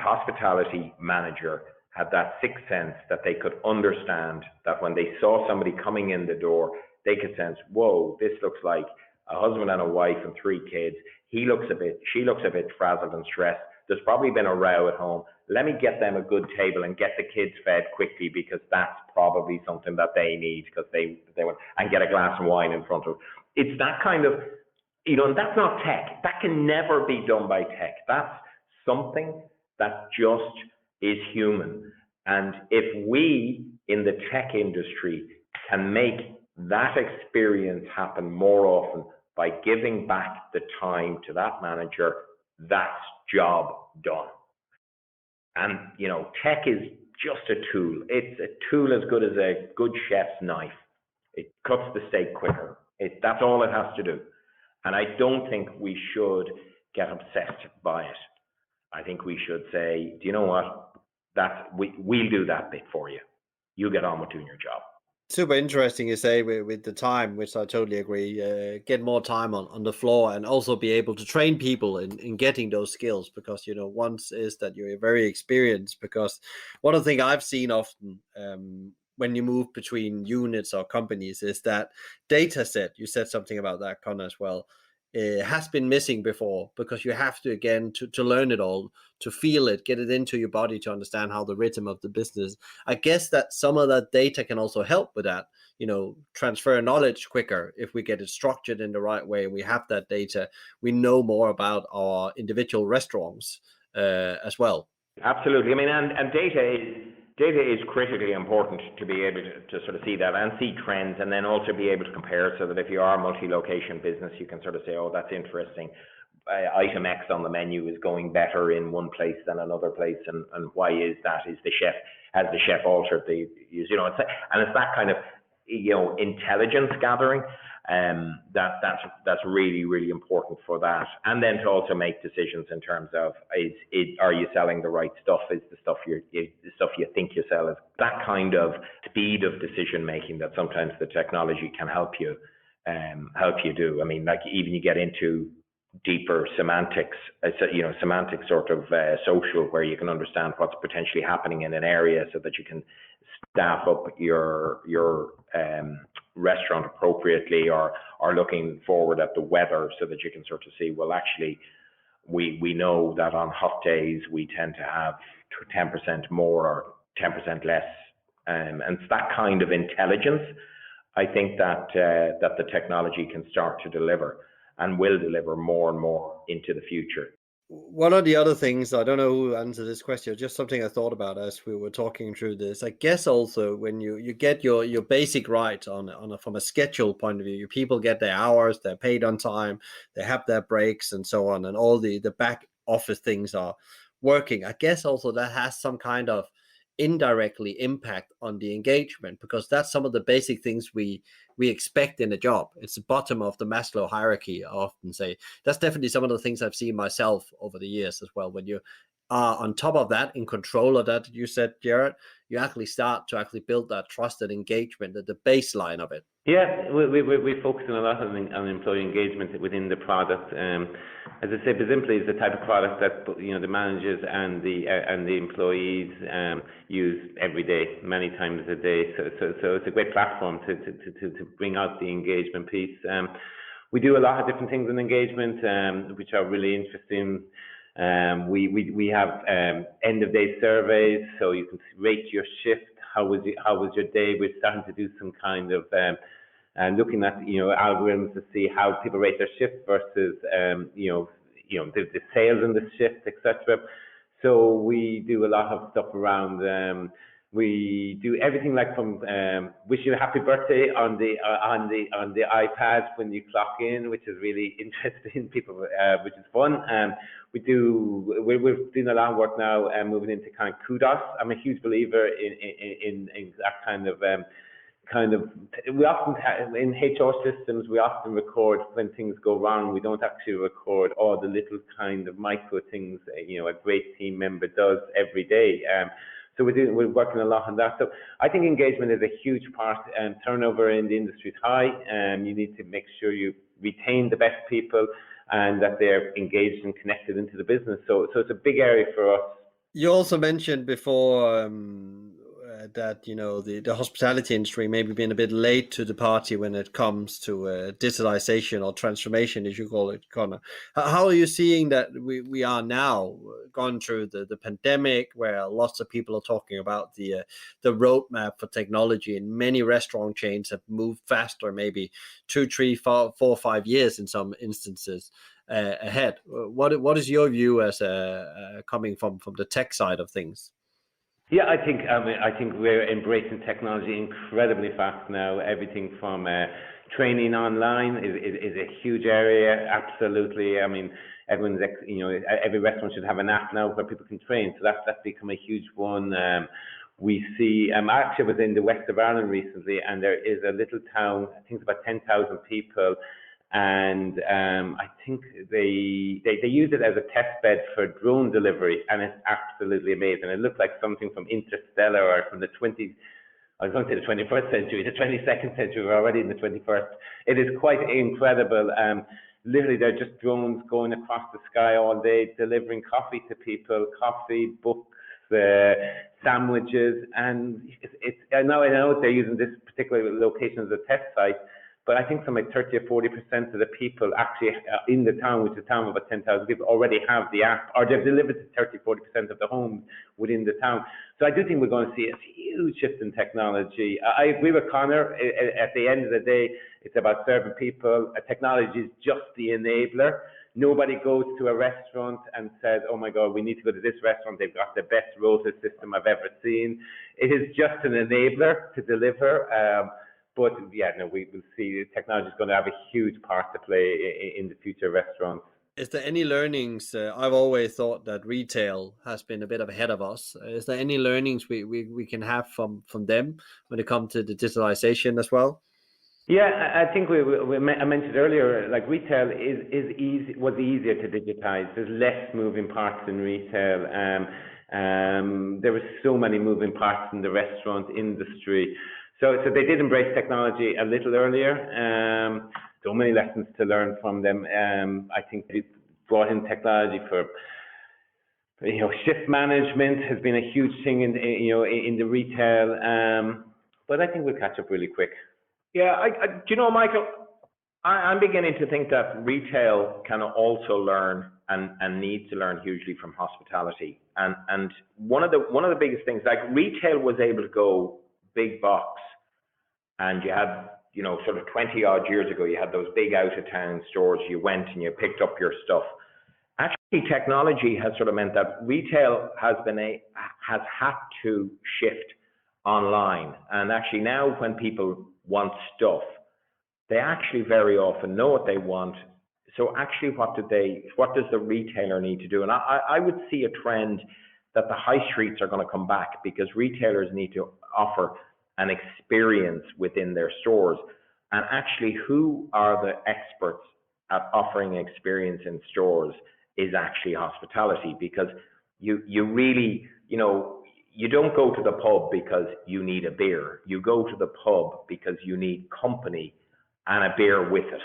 hospitality manager had, that sixth sense that they could understand that when they saw somebody coming in the door, they could sense, whoa, this looks like a husband and a wife and 3 kids. She looks a bit frazzled and stressed. There's probably been a row at home. Let me get them a good table and get the kids fed quickly, because that's probably something that they need, because they want, and get a glass of wine in front of them. It's that kind of, and that's not tech. That can never be done by tech. That's something that just is human. And if we in the tech industry can make that experience happen more often by giving back the time to that manager, that's job done. And, tech is just a tool. It's a tool as good as a good chef's knife. It cuts the steak quicker. That's all it has to do. And I don't think we should get obsessed by it. I think we should say, do you know what? We'll do that bit for you. You get on with doing your job. Super interesting, you say, with the time, which I totally agree. Get more time on the floor, and also be able to train people in getting those skills, because once is that you're very experienced. Because one of the things I've seen often when you move between units or companies is that data set. You said something about that, Conor, as well. Has been missing before, because you have to, again, to learn it all, to feel it, get it into your body, to understand how the rhythm of the business. I guess that some of that data can also help with that, transfer knowledge quicker. If we get it structured in the right way, we have that data, we know more about our individual restaurants as well. Absolutely. I mean, and data is critically important to be able to sort of see that and see trends, and then also be able to compare, so that if you are a multi-location business, you can sort of say, oh, that's interesting. Item X on the menu is going better in one place than another place, and why is that? Has the chef altered it's that kind of intelligence gathering, that's really, really important for that. And then to also make decisions in terms of, are you selling the right stuff? Is the stuff you think you sell, is that kind of speed of decision making that sometimes the technology can help you do. I mean, like, even you get into deeper semantics, semantic sort of social, where you can understand what's potentially happening in an area, so that you can staff up your restaurant appropriately, or looking forward at the weather, so that you can sort of see, well, actually, we know that on hot days we tend to have 10% more or 10% less, and it's that kind of intelligence, I think, that the technology can start to deliver, and will deliver more and more into the future. One of the other things, I don't know who answered this question, just something I thought about as we were talking through this. I guess also when you get your basic right from a schedule point of view, your people get their hours, they're paid on time, they have their breaks and so on, and all the back office things are working. I guess also that has some kind of indirectly impact on the engagement, because that's some of the basic things we expect in a job. It's the bottom of the Maslow hierarchy, I often say. That's definitely some of the things I've seen myself over the years as well. When you are on top of that, in control of that, you said, Gerard, you actually start to actually build that trusted engagement at the baseline of it. Yeah, we focus a lot on employee engagement within the product. As I say, Bizimply is the type of product that the managers and the employees use every day, many times a day. So it's a great platform to bring out the engagement piece. We do a lot of different things in engagement, which are really interesting. We have end of day surveys, so you can rate your shift. How was your day? We're starting to do some kind of looking at algorithms to see how people rate their shift versus the sales in the shift, etc. So we do a lot of stuff around. We do everything like from wish you a happy birthday on the iPad when you clock in, which is really interesting. People, which is fun. We're doing a lot of work now, moving into kind of kudos. I'm a huge believer in that kind of. We often in HR systems, we often record when things go wrong. We don't actually record all the little kind of micro things a great team member does every day. So we're working a lot on that. So I think engagement is a huge part. Turnover in the industry is high, and you need to make sure you retain the best people and that they're engaged and connected into the business. So it's a big area for us. You also mentioned before that the hospitality industry maybe been a bit late to the party when it comes to digitalization or transformation, as you call it, Conor. How are you seeing that we are now gone through the pandemic, where lots of people are talking about the roadmap for technology, and many restaurant chains have moved faster, maybe 2, 3, 4, 5 years in some instances ahead. What is your view as coming from the tech side of things? Yeah, I think we're embracing technology incredibly fast now. Everything from training online is a huge area. Absolutely. I mean, everyone's every restaurant should have an app now where people can train. So that's become a huge one. We see. Actually, I was in the west of Ireland recently, and there is a little town. I think it's about 10,000 people. And I think they use it as a test bed for drone delivery, and it's absolutely amazing. It looks like something from Interstellar or from the 21st century, the 22nd century. We're already in the 21st. It is quite incredible. Literally, they're just drones going across the sky all day, delivering coffee to people, coffee, books, sandwiches, and I know they're using this particular location as a test site. But I think some like 30 or 40% of the people actually in the town, which is a town of about 10,000 people, already have the app, or they've delivered to 30, 40% of the homes within the town. So I do think we're going to see a huge shift in technology. I agree with Conor. At the end of the day, it's about serving people. Technology is just the enabler. Nobody goes to a restaurant and says, oh my God, we need to go to this restaurant. They've got the best rota system I've ever seen. It is just an enabler to deliver. But yeah, no, we will see technology is going to have a huge part to play in the future restaurants. Is there any learnings? I've always thought that retail has been a bit ahead of us. Is there any learnings we can have from them when it comes to the digitalization as well? Yeah, I think I mentioned earlier, like retail was easier to digitize. There's less moving parts in retail. There were so many moving parts in the restaurant industry. So they did embrace technology a little earlier. So many lessons to learn from them. I think they brought in technology for shift management has been a huge thing in the retail. But I think we'll catch up really quick. Yeah, do you know, Michael, I'm beginning to think that retail can also learn and needs to learn hugely from hospitality. And one of the biggest things, like retail was able to go big box, and you had, sort of 20 odd years ago, you had those big out of town stores. You went and you picked up your stuff. Actually, Technology has sort of meant that retail has had to shift online, and actually now when people want stuff, they actually very often know what they want. So actually, what does the retailer need to do? And I would see a trend that the high streets are going to come back, because retailers need to offer an experience within their stores. And actually, who are the experts at offering experience in stores is actually hospitality, because you really, you don't go to the pub because you need a beer. You go to the pub because you need company and a beer with it.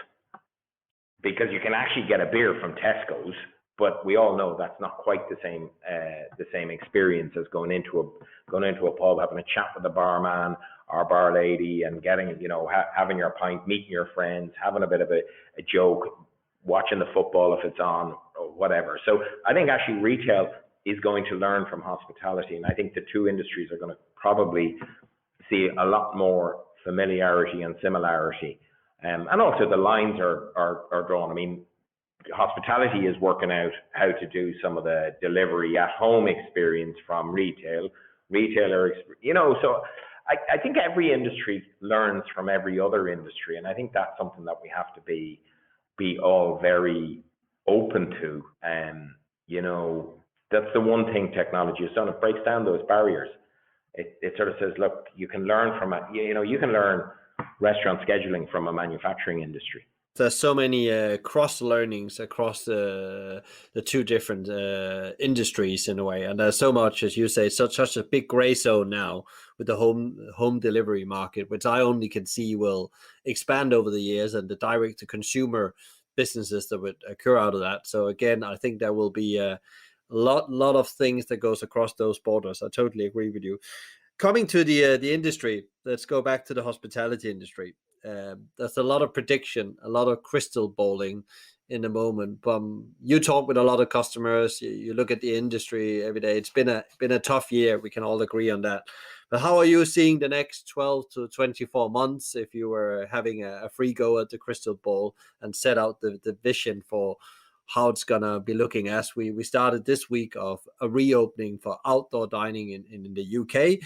Because you can actually get a beer from Tesco's, but we all know that's not quite the same experience as going into a pub, having a chat with the barman or bar lady, and getting, having your pint, meeting your friends, having a bit of a joke, watching the football if it's on or whatever. So I think actually retail is going to learn from hospitality, and I think the two industries are going to probably see a lot more familiarity and similarity. And also the lines are drawn. I mean, hospitality is working out how to do some of the delivery at home experience from retailer, so I think every industry learns from every other industry. And I think that's something that we have to be all very open to. That's the one thing technology has done. It breaks down those barriers. It sort of says, look, you can learn from it. You can learn restaurant scheduling from a manufacturing industry. There's so many cross learnings across the two different industries in a way, and there's so much, as you say, such a big gray zone now with the home delivery market, which I only can see will expand over the years, and the direct to consumer businesses that would occur out of that. So again, I think there will be a lot of things that goes across those borders. I totally agree with you. Coming to the industry, let's go back to the hospitality industry. There's a lot of prediction, a lot of crystal balling in the moment. You talk with a lot of customers. You look at the industry every day. It's been a tough year. We can all agree on that. But how are you seeing the next 12 to 24 months if you were having a free go at the crystal ball and set out the vision for how it's going to be looking, as we started this week of a reopening for outdoor dining in the UK.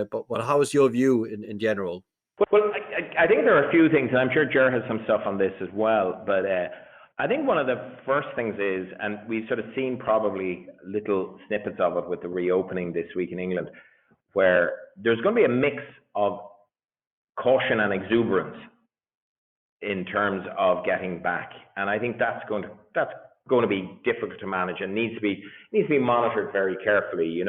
But how is your view in general? Well, I think there are a few things, and I'm sure Gerard has some stuff on this as well. But I think one of the first things is, and we've sort of seen probably little snippets of it with the reopening this week in England, where there's going to be a mix of caution and exuberance in terms of getting back. And I think that's going to be difficult to manage and needs to be monitored very carefully.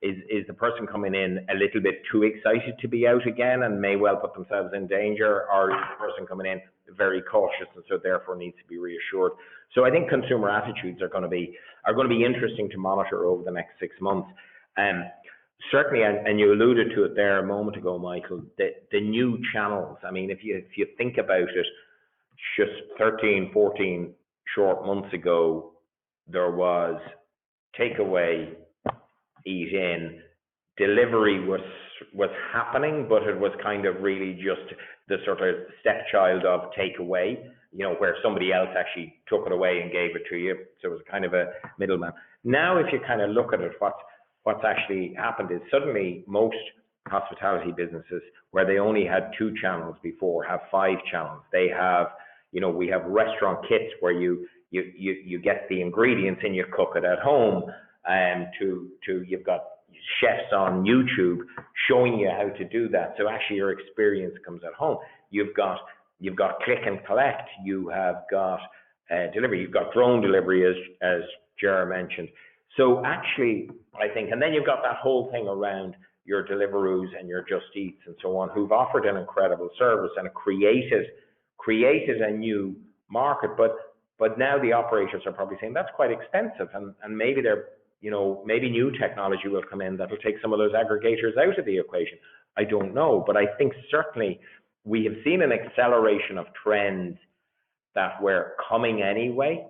Is the person coming in a little bit too excited to be out again and may well put themselves in danger, or is the person coming in very cautious and so therefore needs to be reassured? So I think consumer attitudes are going to be interesting to monitor over the next 6 months. Certainly, and you alluded to it there a moment ago, Michael, the new channels. I mean, if you think about it, just 13, 14 short months ago, there was takeaway, eat in, delivery was happening, but it was kind of really just the sort of stepchild of takeaway, where somebody else actually took it away and gave it to you. So it was kind of a middleman. Now, if you kind of look at it, what's actually happened is suddenly most hospitality businesses, where they only had 2 channels before, have 5 channels. They have, we have restaurant kits where you get the ingredients and you cook it at home. You've got chefs on YouTube showing you how to do that. So actually your experience comes at home. You've got click and collect. You have got delivery. You've got drone delivery, as Gerard mentioned. So actually, I think, and then you've got that whole thing around your Deliveroos and your Just Eats and so on, who've offered an incredible service and created a new market. But now the operators are probably saying that's quite expensive, and maybe maybe new technology will come in that will take some of those aggregators out of the equation. I don't know, but I think certainly we have seen an acceleration of trends that were coming anyway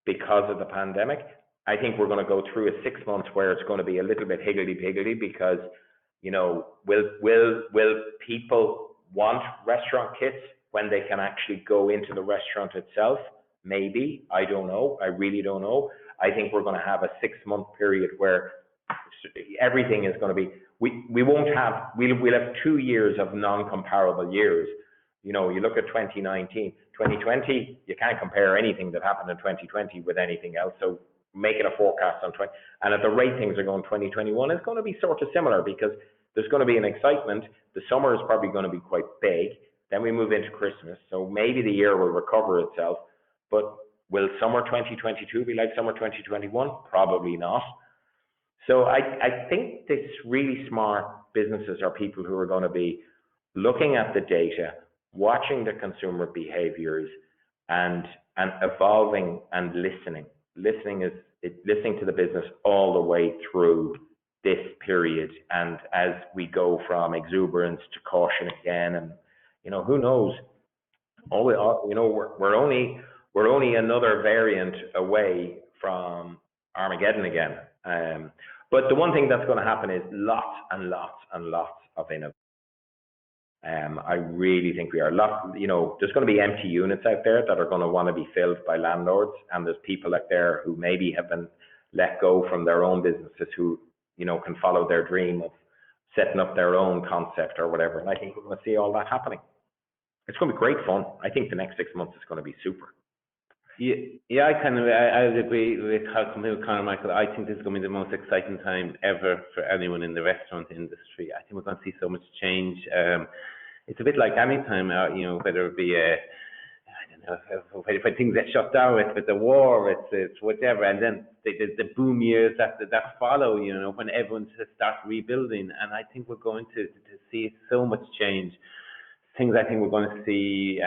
because of the pandemic. I think we're going to go through a 6 months where it's going to be a little bit higgledy-piggledy because, will people want restaurant kits when they can actually go into the restaurant itself? Maybe. I don't know. I really don't know. I think we're going to have a 6-month period where everything is going to be, we'll have 2 years of non-comparable years. You know, you look at 2019, 2020, you can't compare anything that happened in 2020 with anything else. So making a forecast on 20, and at the rate things are going, 2021 is going to be sort of similar, because there's going to be an excitement. The summer is probably going to be quite big. Then we move into Christmas. So maybe the year will recover itself, but will summer 2022 be like summer 2021? Probably not. So I think this really smart businesses are people who are going to be looking at the data, watching the consumer behaviors, and evolving and listening. Listening to the business all the way through this period, and as we go from exuberance to caution again, and you know, who knows? We're only another variant away from Armageddon again. But the one thing that's going to happen is lots and lots and lots of innovation. I really think we are there's going to be empty units out there that are going to want to be filled by landlords, and there's people out there who maybe have been let go from their own businesses who, you know, can follow their dream of setting up their own concept or whatever. And I think we're going to see all that happening. It's going to be great fun. I think the next 6 months is going to be super. Yeah, I would agree with Conor, Michael. I think this is going to be the most exciting time ever for anyone in the restaurant industry. I think we're going to see so much change. It's a bit like any time, whether it be when things get shut down, with the war, it's whatever, and then the boom years that follow, you know, when everyone starts rebuilding. And I think we're going to see so much change. Things I think we're going to see.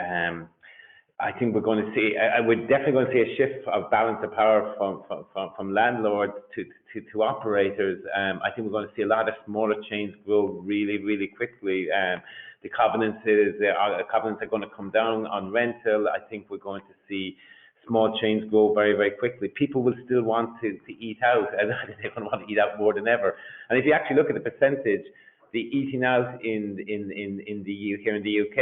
We're definitely going to see a shift of balance of power from landlords to operators. I think we're going to see a lot of smaller chains grow really, really quickly. The covenants are going to come down on rental. I think we're going to see small chains grow very, very quickly. People will still want to eat out, and they're going to want to eat out more than ever. And if you actually look at the percentage, the eating out here in the UK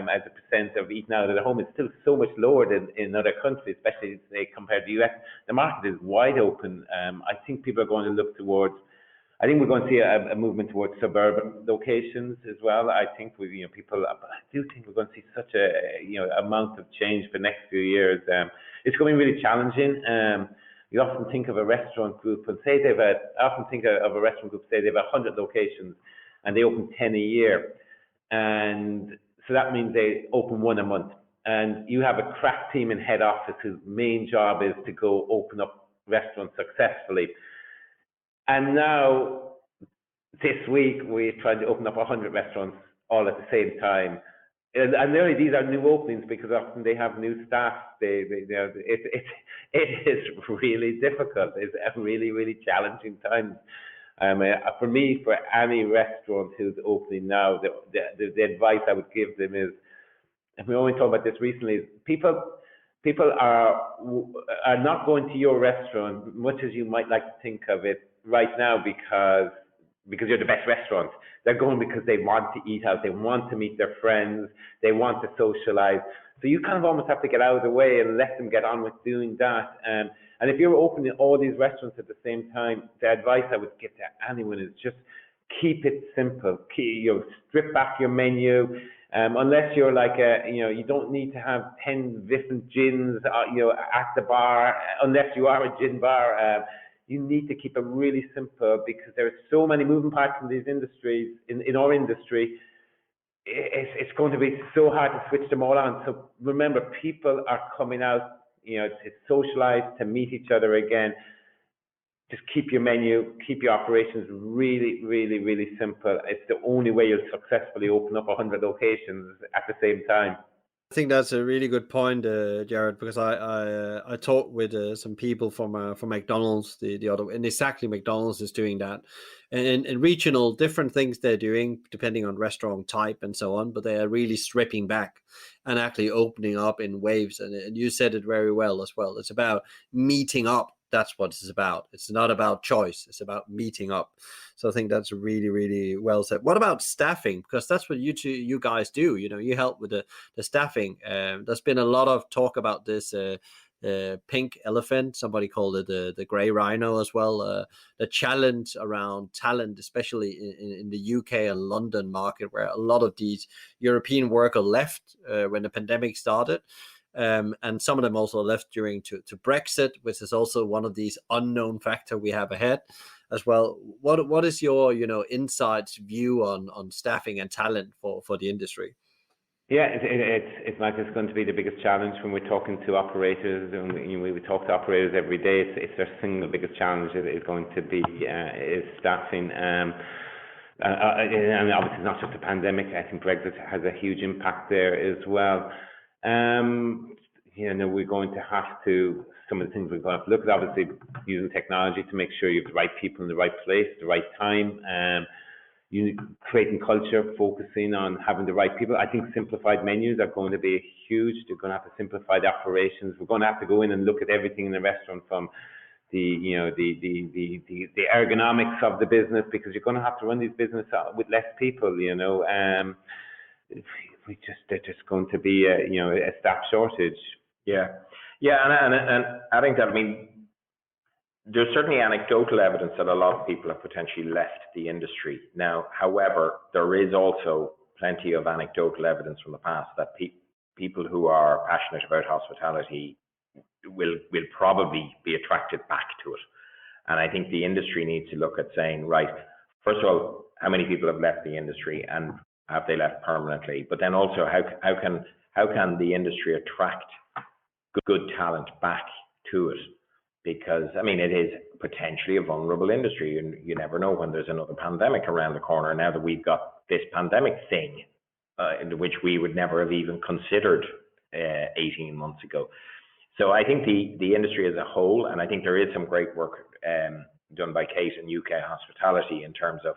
as a percent of eating out at home is still so much lower than in other countries, especially say, compared to the US. The market is wide open. I think people are going to look towards. I think we're going to see a movement towards suburban locations as well. I think I do think we're going to see such a amount of change for the next few years. It's going to be really challenging. You often think of a restaurant group and say they've 100 locations and they open 10 a year. And so that means they open one a month. And you have a crack team in head office whose main job is to go open up restaurants successfully. And now this week we tried to open up 100 restaurants all at the same time. And really, these are new openings because often they have new staff. It is really difficult. It's a really, really challenging time. For me, for any restaurant who's opening now, the advice I would give them is, and we only talked about this recently, is people are not going to your restaurant much as you might like to think of it right now because you're the best restaurant. They're going because they want to eat out, they want to meet their friends, they want to socialize. So you kind of almost have to get out of the way and let them get on with doing that. And if you're opening all these restaurants at the same time, the advice I would give to anyone is just keep it simple. Strip back your menu. Unless you're like you don't need to have 10 different gins, at the bar. Unless you are a gin bar. You need to keep it really simple because there are so many moving parts in these industries, in our industry. It's going to be so hard to switch them all on. So remember, people are coming out, to socialize, to meet each other again. Just keep your menu, keep your operations really, really, really simple. It's the only way you'll successfully open up 100 locations at the same time. I think that's a really good point, Gerard, because I talked with some people from McDonald's the other, and exactly McDonald's is doing that, and regional different things they're doing depending on restaurant type and so on, but they are really stripping back and actually opening up in waves, and you said it very well as well. It's about meeting up that's what it's about. It's not about choice. It's about meeting up. So I think that's really, really well said. What about staffing? Because that's what you guys do. You help with the staffing. There's been a lot of talk about this pink elephant. Somebody called it the gray rhino as well. The challenge around talent, especially in the UK and London market, where a lot of these European workers left when the pandemic started. And some of them also left during to Brexit, which is also one of these unknown factor we have ahead as well. What is your insights view on staffing and talent for the industry? Yeah, it's like it's going to be the biggest challenge when we're talking to operators, and we talk to operators every day. It's their single biggest challenge is going to be is staffing. And obviously, not just the pandemic. I think Brexit has a huge impact there as well. We're going to have to, some of the things we're going to have to look at, obviously using technology to make sure you have the right people in the right place, the right time, creating culture, focusing on having the right people. I think simplified menus are going to be huge. They're going to have to simplify the operations. We're going to have to go in and look at everything in the restaurant, from the ergonomics of the business, because you're going to have to run these businesses with less people, there's just going to be a staff shortage. Yeah, and I think that, there's certainly anecdotal evidence that a lot of people have potentially left the industry. Now, however, there is also plenty of anecdotal evidence from the past that people who are passionate about hospitality will probably be attracted back to it. And I think the industry needs to look at saying, right, first of all, how many people have left the industry, and have they left permanently? But then also, how can the industry attract good talent back to it? Because it is potentially a vulnerable industry, and you never know when there's another pandemic around the corner. Now that we've got this pandemic thing, which we would never have even considered 18 months ago. So I think the industry as a whole, and I think there is some great work done by Kate in UK Hospitality in terms of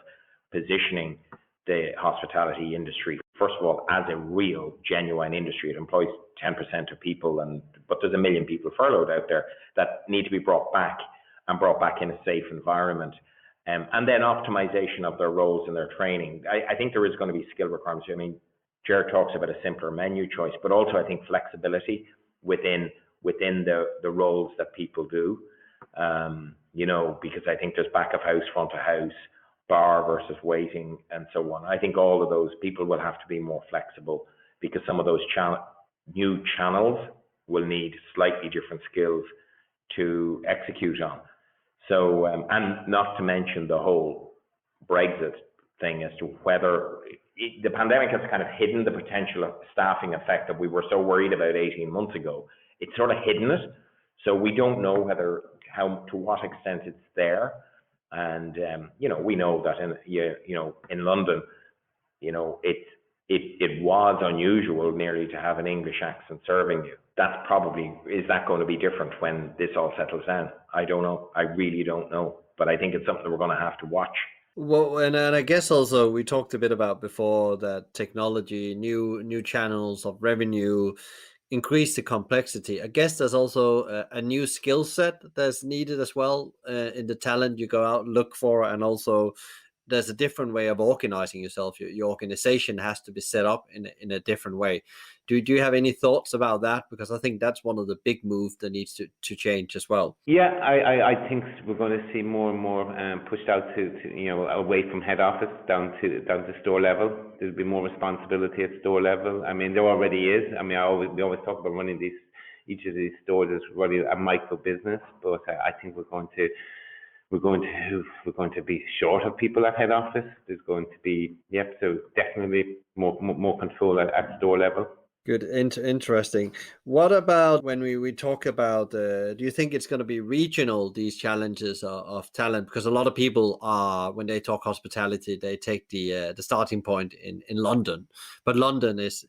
positioning the hospitality industry, first of all, as a real, genuine industry. It employs 10% of people, but there's 1 million people furloughed out there that need to be brought back in a safe environment. And then optimization of their roles and their training. I think there is going to be skill requirements. Gerard talks about a simpler menu choice, but also I think flexibility within the roles that people do. Because I think there's back of house, front of house, bar versus waiting, and so on. I think all of those people will have to be more flexible, because some of those new channels will need slightly different skills to execute on. So, and not to mention the whole Brexit thing as to whether the pandemic has kind of hidden the potential of staffing effect that we were so worried about 18 months ago. It's sort of hidden it. So we don't know to what extent it's there. And, we know that in London, it was unusual nearly to have an English accent serving you. Is that going to be different when this all settles down? I don't know. I really don't know. But I think it's something that we're going to have to watch. Well, and I guess also we talked a bit about before that technology, new channels of revenue, increase the complexity. I guess there's also a new skill set that's needed as well in the talent you go out and look for, and also there's a different way of organizing yourself. Your organization has to be set up in a different way. Do you have any thoughts about that? Because I think that's one of the big moves that needs to change as well. Yeah, I think we're going to see more and more pushed out to away from head office down to store level. There'll be more responsibility at store level. There already is. We always talk about running each of these stores as running a micro business, but I think we're going to be short of people at head office. There's going to be so definitely more control at store level. Good, interesting. What about when we talk about, do you think it's going to be regional, these challenges of talent? Because a lot of people are, when they talk hospitality, they take the starting point in London. But London is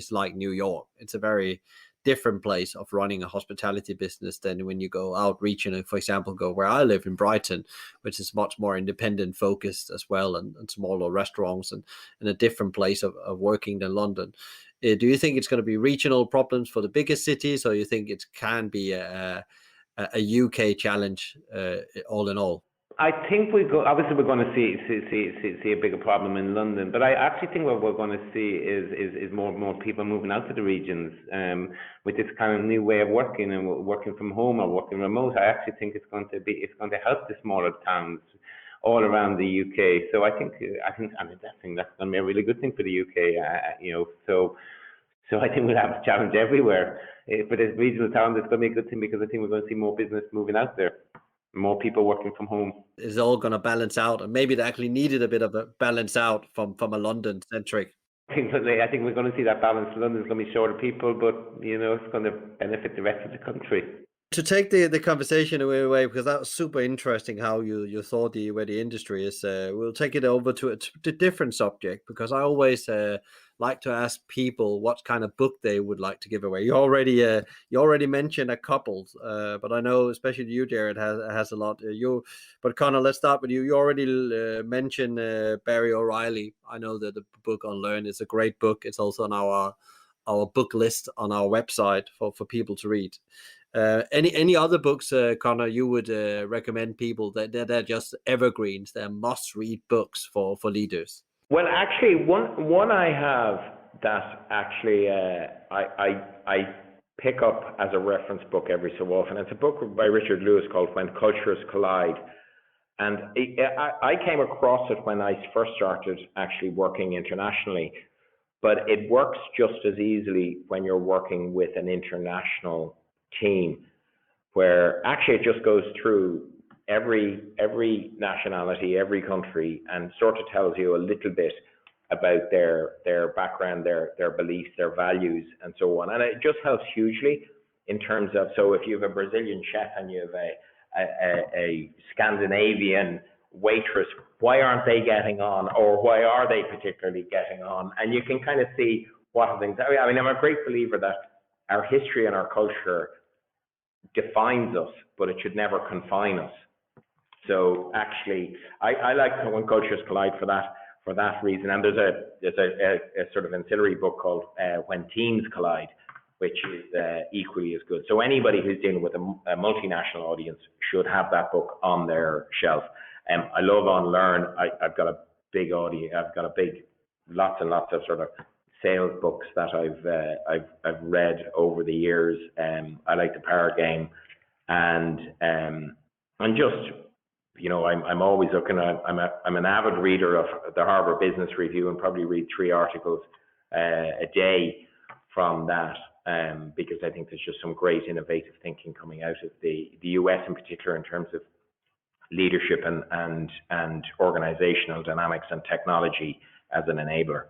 like New York. It's a very different place of running a hospitality business than when you go out regional. For example, go where I live in Brighton, which is much more independent focused as well, and smaller restaurants and a different place of working than London. Do you think it's going to be regional problems for the biggest cities, or you think it can be a a UK challenge all in all? I think obviously we're going to see a bigger problem in London, but I actually think what we're going to see is more people moving out to the regions with this kind of new way of working and working from home or working remote. I actually think it's going to help the smaller towns all around the UK. So I think that's going to be a really good thing for the UK. So I think we'll have a challenge everywhere. For the regional town, it's going to be a good thing because I think we're going to see more business moving out there. More people working from home. It's all going to balance out, and maybe they actually needed a bit of a balance out from a London centric. I think we're going to see that balance. London's going to be shorter people, but it's going to benefit the rest of the country. To take the conversation away, because that was super interesting how you thought where the industry is. We'll take it over to a different subject, because I always like to ask people what kind of book they would like to give away. You already mentioned a couple, but I know especially you, Gerard, has a lot. But Conor, let's start with you. You already mentioned Barry O'Reilly. I know that the book Unlearn is a great book. It's also on our book list on our website for people to read. Any other books, Conor, you would recommend people that they're just evergreens, they're must-read books for leaders? Well, actually, one I have that actually I pick up as a reference book every so often. It's a book by Richard Lewis called When Cultures Collide. And I came across it when I first started actually working internationally, but it works just as easily when you're working with an international team, where actually it just goes through every nationality, every country, and sort of tells you a little bit about their background, their beliefs, their values, and so on. And it just helps hugely in terms of, so if you have a Brazilian chef and you have a Scandinavian waitress, why aren't they getting on, or why are they particularly getting on? And you can kind of see what are things. I mean, I'm a great believer that our history and our culture defines us, but it should never confine us. So actually, I like When Cultures Collide for that reason. And there's a sort of ancillary book called When Teams Collide, which is equally as good. So anybody who's dealing with a multinational audience should have that book on their shelf. I love Unlearn. I've got a big audience. I've got lots and lots of sort of sales books that I've read over the years. I like The Power Game, and just, I'm always looking at. I'm an avid reader of the Harvard Business Review, and probably read 3 articles a day from that, because I think there's just some great innovative thinking coming out of the US in particular in terms of leadership and organizational dynamics and technology as an enabler.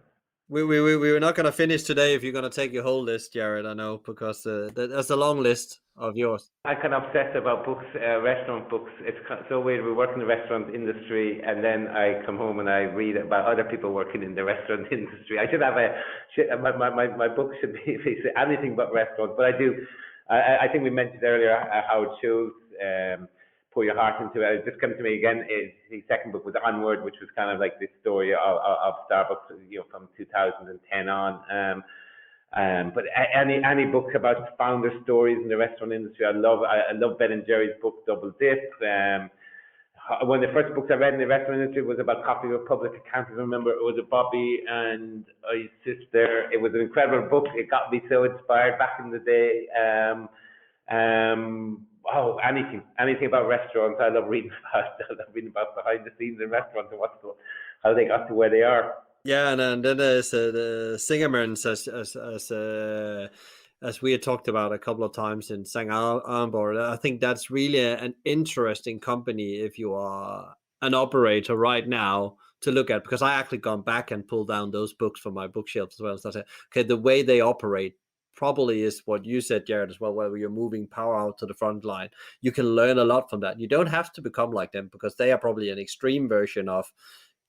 We were not going to finish today if you're going to take your whole list, Gerard, I know, because that's a long list of yours. I can obsess about books, restaurant books. It's so weird. We work in the restaurant industry, and then I come home and I read about other people working in the restaurant industry. I should have my book should be anything but restaurants, but I do. I think we mentioned earlier how it shows. Pour your heart into it. It just came to me again. His second book was Onward, which was kind of like this story of Starbucks, from 2010 on. But any books about founder stories in the restaurant industry, I love Ben and Jerry's book Double Dip. One of the first books I read in the restaurant industry was about Coffee Republic. I can't remember. It was a Bobby and his sister. It was an incredible book. It got me so inspired back in the day. Anything about restaurants. I love reading about behind the scenes in restaurants and how they got to where they are. Yeah, and then there's the Singermans, as we had talked about a couple of times in Sang Armbord. I think that's really an interesting company if you are an operator right now to look at, because I actually gone back and pulled down those books from my bookshelf as well. So I said, okay, the way they operate probably is what you said, Gerard, as well, where you're moving power out to the front line. You can learn a lot from that. You don't have to become like them, because they are probably an extreme version of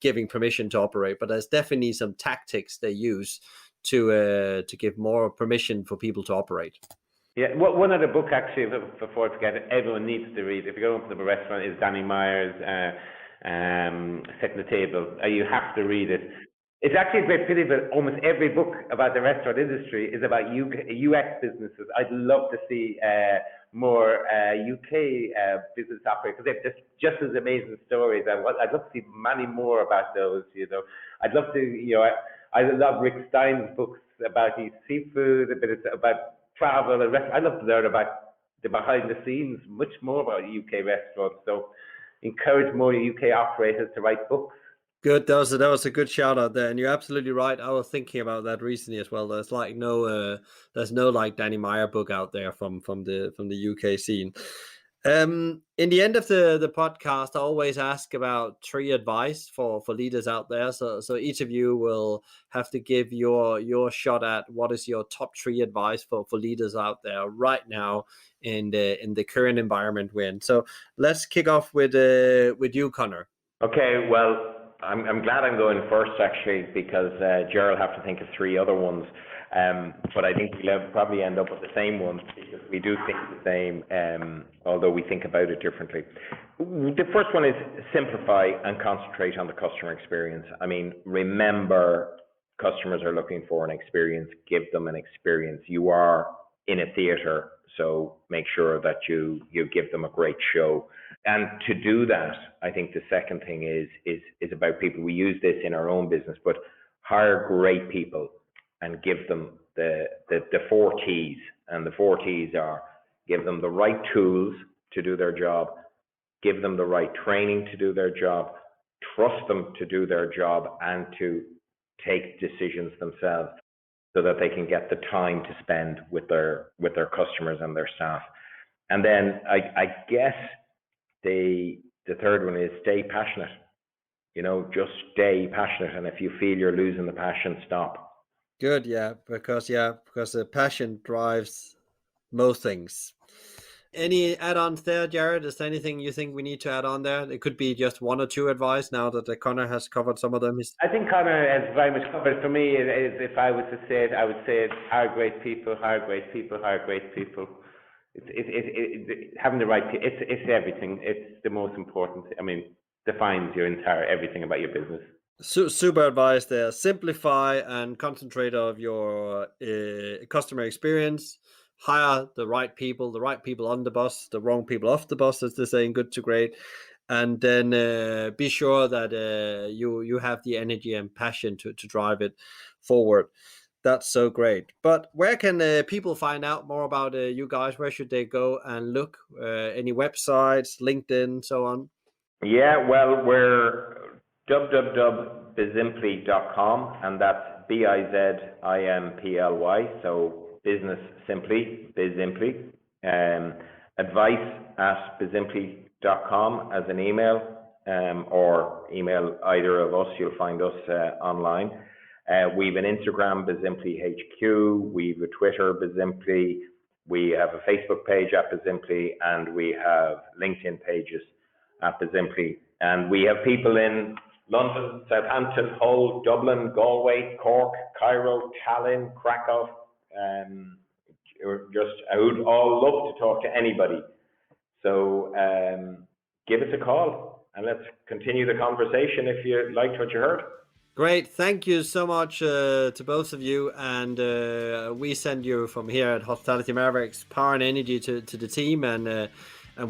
giving permission to operate, but there's definitely some tactics they use to give more permission for people to operate. Yeah, one other book actually for Forde to get everyone needs to read if you go into the restaurant is Danny Meyer's Setting the Table. You have to read it. It's actually a great pity, but almost every book about the restaurant industry is about UX businesses. I'd love to see more UK business operators, because they're just as amazing stories. I'd love to see many more about those. I'd love to. I love Rick Stein's books about seafood, a bit about travel and restaurants. I'd love to learn about the behind the scenes, much more about UK restaurants. So, encourage more UK operators to write books. Good. That was a good shout out there, and you're absolutely right. I was thinking about that recently as well. There's no like Danny Meyer book out there from the UK scene. In the end of the podcast, I always ask about 3 advice for leaders out there. So each of you will have to give your shot at what is your top 3 advice for leaders out there right now in the current environment we're in. So let's kick off with you, Conor. Okay, well, I'm glad I'm going first, actually, because Gerald will have to think of 3 other ones. But I think we'll probably end up with the same ones, because we do think the same, although we think about it differently. The first one is simplify and concentrate on the customer experience. I mean, remember, customers are looking for an experience. Give them an experience. You are in a theater, so make sure that you give them a great show. And to do that, I think the second thing is about people. We use this in our own business, but hire great people and give them the 4 T's. And the 4 T's are: give them the right tools to do their job, give them the right training to do their job, trust them to do their job and to take decisions themselves, so that they can get the time to spend with their customers and their staff. And then I guess the third one is stay passionate. Just stay passionate. And if you feel you're losing the passion, stop. Good, because the passion drives most things. Any add-ons there, Gerard? Is there anything you think we need to add on there? It could be just 1 or 2 advice now that Conor has covered some of them. I think Conor has very much covered. For me, if I was to say it, I would say hire great people, hire great people, hire great people. It's having the right people. It's everything. It's the most important. I mean, defines your entire everything about your business. Super advice there. Simplify and concentrate on your customer experience. Hire the right people on the bus, the wrong people off the bus, as they're saying, good to great. And then be sure that you have the energy and passion to drive it forward. That's so great. But where can people find out more about you guys? Where should they go and look? Any websites, LinkedIn, so on? Yeah, well, we're www.bizimply.com, and that's Bizimply, so business simply, Bizimply. Advice@bizimply.com as an email, or email either of us. You'll find us online. We've an Instagram, Bizimply HQ. We've a Twitter, Bizimply. We have a Facebook page at Bizimply, and we have LinkedIn pages at Bizimply. And we have people in London, Southampton, Hull, Dublin, Galway, Cork, Cairo, Tallinn, Krakow. I would all love to talk to anybody. So give us a call and let's continue the conversation if you liked what you heard. Great. Thank you so much to both of you. And we send you from here at Hospitality Mavericks power and energy to the team. And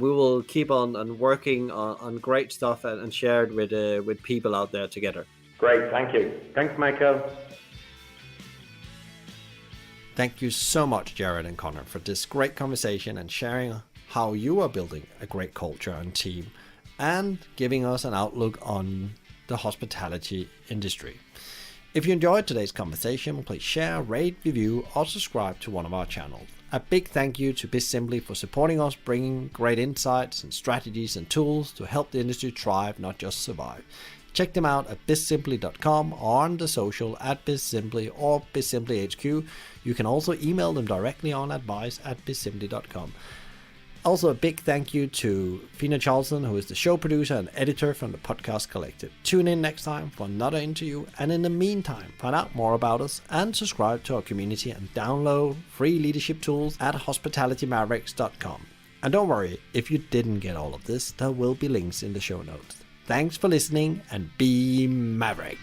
we will keep on working on great stuff and share it with people out there together. Great. Thank you. Thanks, Michael. Thank you so much, Gerard and Conor, for this great conversation and sharing how you are building a great culture and team and giving us an outlook on the hospitality industry. If you enjoyed today's conversation, please share, rate, review, or subscribe to one of our channels. A big thank you to Bizimply for supporting us, bringing great insights and strategies and tools to help the industry thrive, not just survive. Check them out at bizimply.com or on the social at Bizimply or Bizimply HQ. You can also email them directly on advice@bizimply.com. Also, a big thank you to Fina Charlson, who is the show producer and editor from the Podcast Collective. Tune in next time for another interview, and in the meantime, find out more about us and subscribe to our community and download free leadership tools at hospitalitymavericks.com. And don't worry, if you didn't get all of this, there will be links in the show notes. Thanks for listening, and be Maverick.